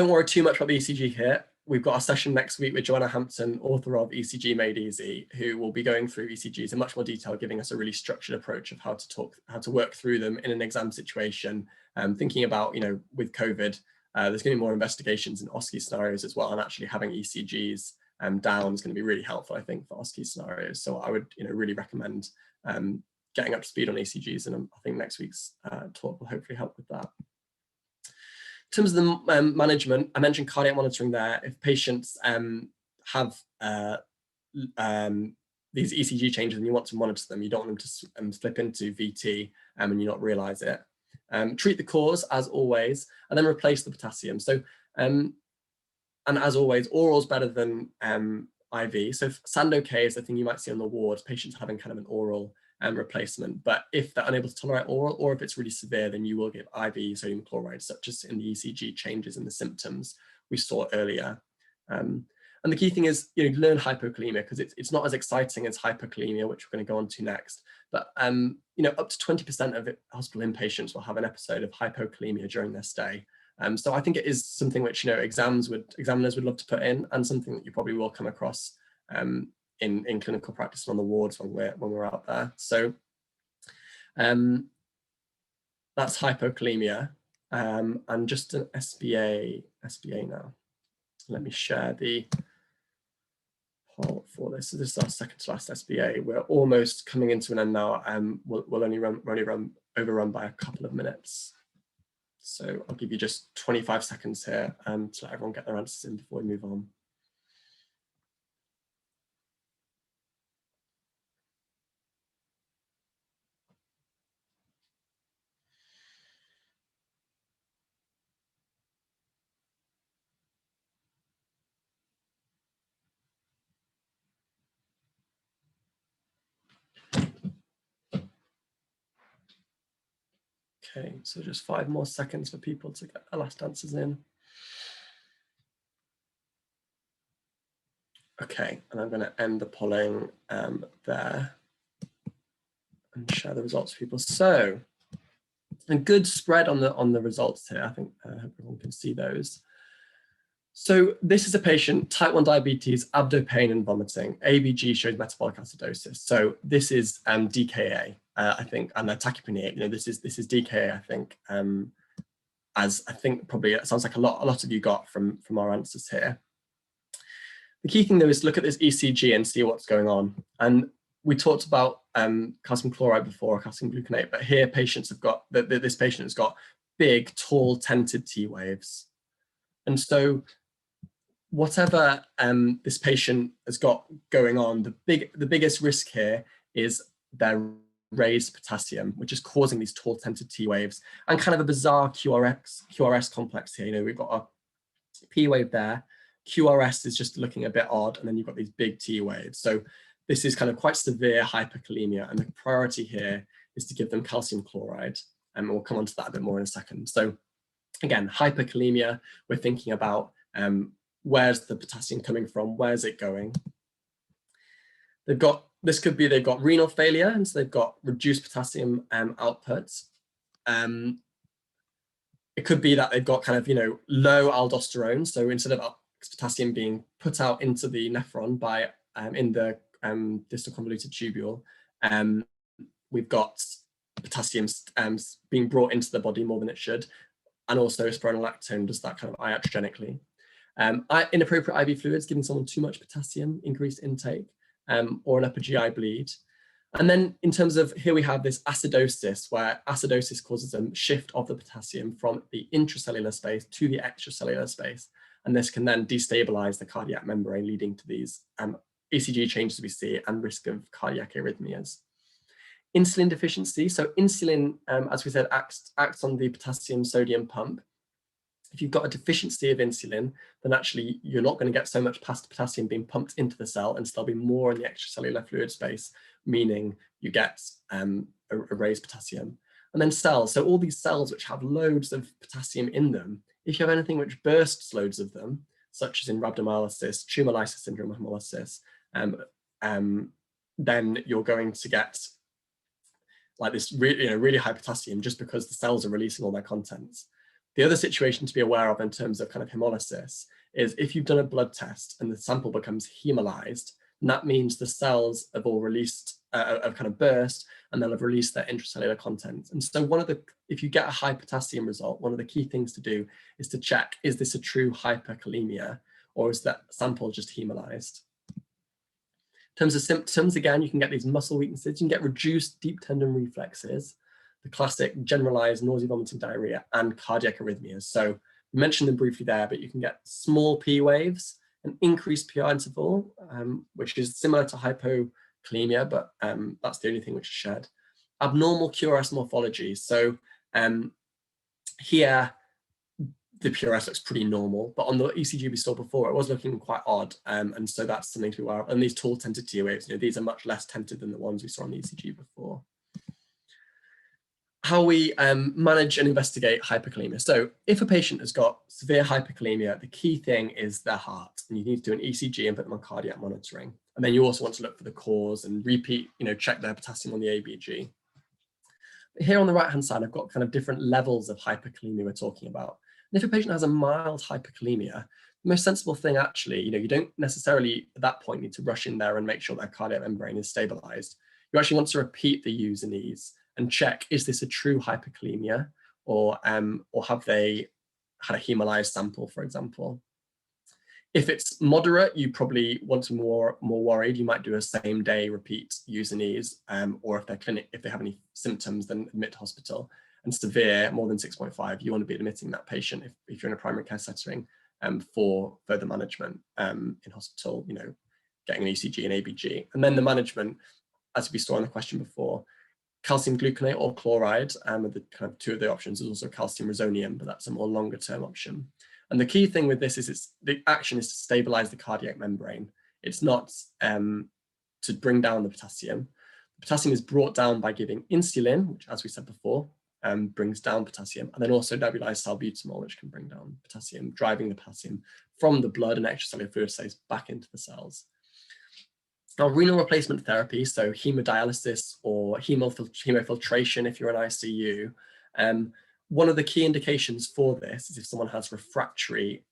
S2: worry too much about the ECG here. We've got a session next week with Joanna Hampton, author of ECG Made Easy, who will be going through ECGs in much more detail, giving us a really structured approach of how to work through them in an exam situation. Thinking about, you know, with COVID, there's going to be more investigations in OSCE scenarios as well, and actually having ECGs down is going to be really helpful, I think, for OSCE scenarios. So I would, you know, really recommend getting up to speed on ECGs, and I think next week's talk will hopefully help with that. In terms of the management, I mentioned cardiac monitoring there. If patients have these ECG changes and you want to monitor them, you don't want them to slip into VT and you not realize it. Treat the cause as always, and then replace the potassium. So, and as always, oral is better than IV. So Sandoz is the thing you might see on the ward, patients having kind of an oral replacement. But if they're unable to tolerate oral, or if it's really severe, then you will give IV sodium chloride, such as in the ECG changes in the symptoms we saw earlier. And And the key thing is, learn hypokalemia, because it's not as exciting as hyperkalemia, which we're going to go on to next. But up to 20% of hospital inpatients will have an episode of hypokalemia during their stay. So I think it is something which examiners would love to put in, and something that you probably will come across in clinical practice and on the wards when we're out there. So that's hypokalemia, and just an SBA now. Let me share the poll for this. So this is our second to last SBA. We're almost coming into an end now. We'll only overrun by a couple of minutes. So I'll give you just 25 seconds here to let everyone get their answers in before we move on. Okay, so just 5 more seconds for people to get their last answers in. Okay, and I'm going to end the polling there and share the results with people. So a good spread on the results here. I think I hope everyone can see those. So this is a patient, type 1 diabetes, abdo pain and vomiting. ABG shows metabolic acidosis. So this is DKA, I think, and tachypnea. This is DKA, I think, as I think probably it sounds like a lot of you got from our answers here. The key thing though is look at this ECG and see what's going on. And we talked about calcium chloride before, calcium gluconate, but here patients have got this patient has got big, tall, tented T waves, and so whatever this patient has got going on, the biggest risk here is their raised potassium, which is causing these tall tented T waves, and kind of a bizarre QRS complex here. We've got a P wave there, QRS is just looking a bit odd, and then you've got these big T waves. So this is kind of quite severe hyperkalemia, and the priority here is to give them calcium chloride, and we'll come on to that a bit more in a second. So again, hyperkalemia, we're thinking about where's the potassium coming from, where's it going? They've got renal failure, and so they've got reduced potassium output. It could be that they've got kind of low aldosterone, so instead of potassium being put out into the nephron by in the distal convoluted tubule, we've got potassium being brought into the body more than it should, and also spironolactone does that kind of iatrogenically. Inappropriate IV fluids, giving someone too much potassium, increased intake, or an upper GI bleed. And then in terms of, here we have this acidosis, where acidosis causes a shift of the potassium from the intracellular space to the extracellular space. And this can then destabilize the cardiac membrane, leading to these ECG changes we see and risk of cardiac arrhythmias. Insulin deficiency. So insulin, as we said, acts on the potassium sodium pump. If you've got a deficiency of insulin, then actually you're not going to get so much potassium being pumped into the cell, and so there'll be more in the extracellular fluid space, meaning you get a raised potassium. And then cells, so all these cells which have loads of potassium in them, if you have anything which bursts loads of them, such as in rhabdomyolysis, tumor lysis syndrome, hemolysis, then you're going to get like this really high potassium just because the cells are releasing all their contents. The other situation to be aware of in terms of kind of hemolysis is if you've done a blood test and the sample becomes hemolyzed, and that means the cells have all released, have kind of burst, and they'll have released their intracellular contents. And so if you get a high potassium result, one of the key things to do is to check, is this a true hyperkalemia, or is that sample just hemolyzed? In terms of symptoms, again, you can get these muscle weaknesses, you can get reduced deep tendon reflexes, the classic generalized nausea, vomiting, diarrhea, and cardiac arrhythmias. So we mentioned them briefly there, but you can get small P waves, an increased PR interval, which is similar to hypokalemia, but that's the only thing which is shared. Abnormal QRS morphology. So here, the QRS looks pretty normal, but on the ECG we saw before, it was looking quite odd. And so that's something to be aware of. And these tall tented T waves, these are much less tented than the ones we saw on the ECG before. how we manage and investigate hyperkalemia. So if a patient has got severe hyperkalemia, the key thing is their heart, and you need to do an ECG and put them on cardiac monitoring. And then you also want to look for the cause and repeat, check their potassium on the ABG. Here on the right-hand side, I've got kind of different levels of hyperkalemia we're talking about. And if a patient has a mild hyperkalemia, the most sensible thing actually, you don't necessarily at that point need to rush in there and make sure their cardiac membrane is stabilized. You actually want to repeat the U's and E's and check, is this a true hyperkalemia, or have they had a hemolyzed sample, for example? If it's moderate, you probably want to be more worried. You might do a same day repeat U's and E's, or if they have any symptoms, then admit to hospital. And severe, more than 6.5, you want to be admitting that patient if you're in a primary care setting for further management in hospital, getting an ECG and ABG. And then the management, as we saw in the question before, calcium gluconate or chloride are the kind of two of the options. There's also calcium resonium, but that's a more longer term option. And the key thing with this is the action is to stabilize the cardiac membrane. It's not to bring down the potassium. The potassium is brought down by giving insulin, which, as we said before, brings down potassium, and then also nebulized salbutamol, which can bring down potassium, driving the potassium from the blood and extracellular fluid stays back into the cells. Now, renal replacement therapy, so hemodialysis or hemofiltration if you're in ICU, one of the key indications for this is if someone has refractory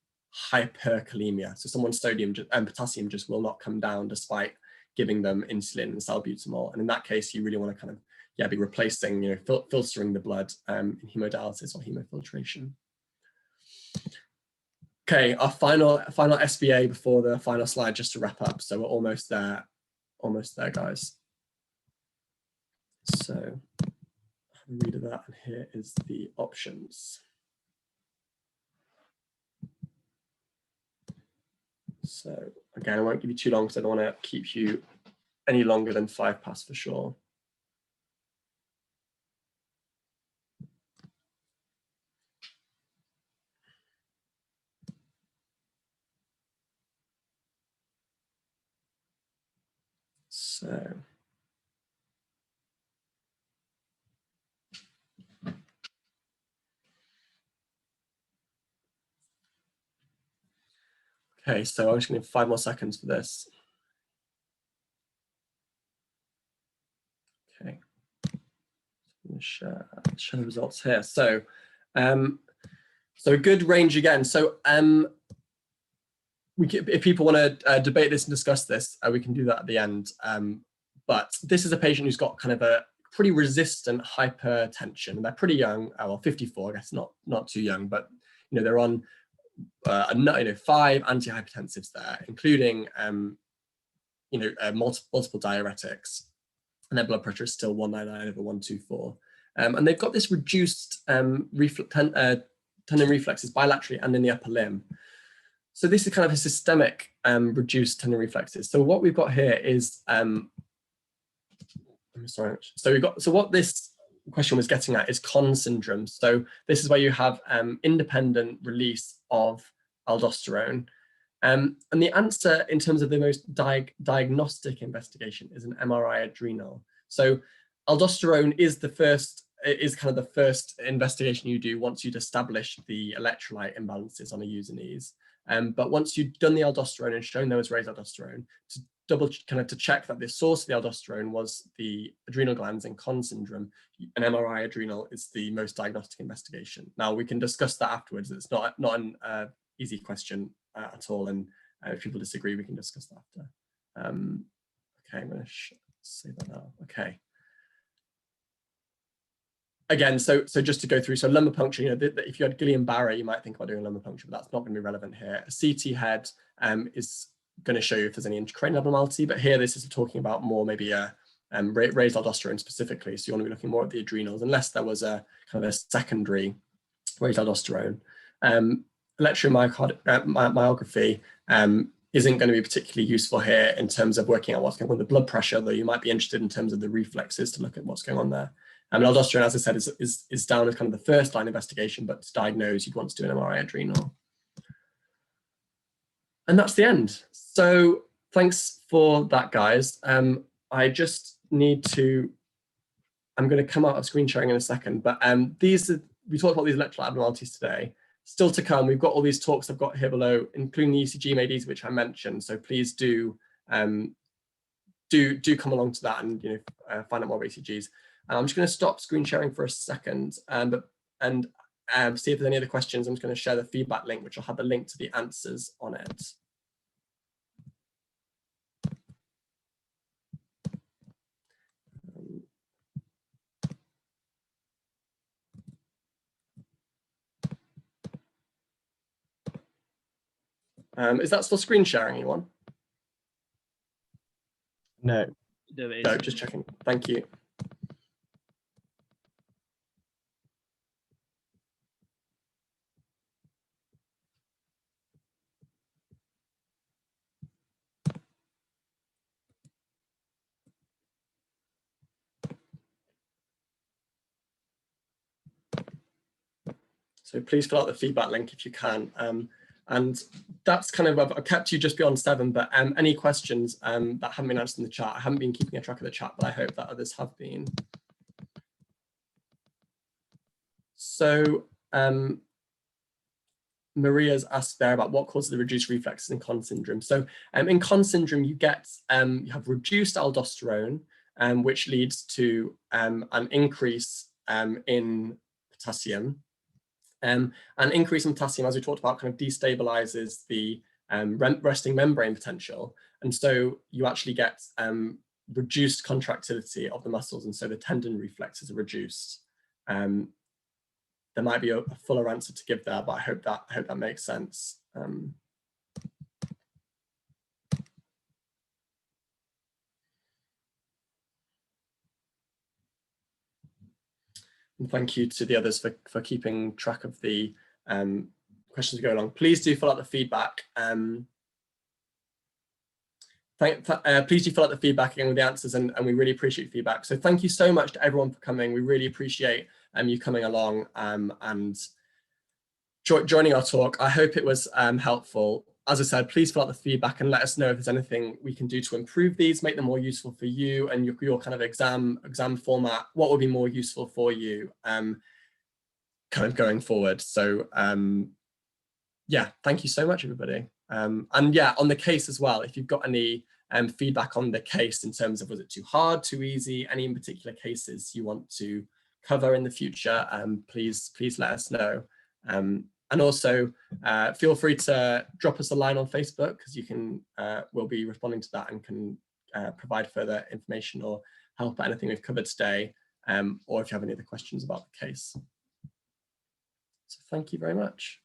S2: hyperkalemia. So someone's sodium and potassium just will not come down despite giving them insulin and salbutamol. And in that case, you really want to kind of be replacing, filtering the blood in hemodialysis or hemofiltration. Okay, our final SBA before the final slide, just to wrap up. So we're almost there, guys. So read of that, and here is the options. So again, I won't give you too long because I don't want to keep you any longer than 5 past for sure. So okay, so I'm just going to give 5 more seconds for this. Okay, I'm going to share the results here. So, so a good range again. So, if people want to debate this and discuss this, we can do that at the end. But this is a patient who's got kind of a pretty resistant hypertension. They're pretty young, well, 54, I guess, not too young, but they're on 5 antihypertensives there, including multiple diuretics, and their blood pressure is still 199/124. And they've got this reduced tendon reflexes bilaterally and in the upper limb. So this is kind of a systemic reduced tendon reflexes. So what we've got here is, so what this question was getting at is Conn syndrome. So this is where you have independent release of aldosterone. And the answer in terms of the most diagnostic investigation is an MRI adrenal. So aldosterone is kind of the first investigation you do once you'd established the electrolyte imbalances on a U's and E's. But once you've done the aldosterone and shown there was raised aldosterone, to check that the source of the aldosterone was the adrenal glands in Conn syndrome, an MRI adrenal is the most diagnostic investigation. Now we can discuss that afterwards. It's not an easy question at all, and if people disagree, we can discuss that after. Okay, I'm going to say that now. Okay. Again, so just to go through, so lumbar puncture, if you had Guillain-Barré, you might think about doing lumbar puncture, but that's not going to be relevant here. A CT head is going to show you if there's any intracranial abnormality, but here this is talking about more maybe a raised aldosterone specifically. So you want to be looking more at the adrenals, unless there was a kind of a secondary raised aldosterone. Electromyography isn't going to be particularly useful here in terms of working out what's going on with the blood pressure, though you might be interested in terms of the reflexes to look at what's going on there. Aldosterone, as I said, is down as kind of the first line investigation, but to diagnose, you'd want to do an MRI adrenal. And that's the end. So thanks for that, guys. I just need to I'm going to come out of screen sharing in a second, but we talked about these electrolyte abnormalities today. Still to come, we've got all these talks I've got here below, including the ECG MADs, which I mentioned. So please do come along to that and find out more ECGs. I'm just going to stop screen sharing for a second, and see if there's any other questions. I'm just going to share the feedback link, which will have the link to the answers on it. Is that still screen sharing, anyone?
S1: No.
S2: No, just checking. Thank you. So please fill out the feedback link if you can. And that's kind of, I've kept you just beyond 7, but any questions that haven't been answered in the chat, I haven't been keeping a track of the chat, but I hope that others have been. So Maria's asked there about what causes the reduced reflexes in Conn syndrome. So in Conn syndrome, you have reduced aldosterone, which leads to an increase in potassium. An increase in potassium, as we talked about, kind of destabilizes the resting membrane potential. And so you actually get reduced contractility of the muscles. And so the tendon reflexes are reduced. There might be a fuller answer to give there, but I hope that makes sense. And thank you to the others for keeping track of the questions go along. Please do fill out the feedback. Please do fill out the feedback again with the answers, and we really appreciate feedback. So thank you so much to everyone for coming. We really appreciate you coming along and joining our talk. I hope it was helpful. As I said, please fill out the feedback and let us know if there's anything we can do to improve these, make them more useful for you and your kind of exam format. What would be more useful for you kind of going forward? So yeah, thank you so much, everybody. And yeah, on the case as well, if you've got any feedback on the case in terms of was it too hard, too easy, any in particular cases you want to cover in the future, please let us know. And also feel free to drop us a line on Facebook, because you can we'll be responding to that and can provide further information or help at anything we've covered today, or if you have any other questions about the case. So thank you very much.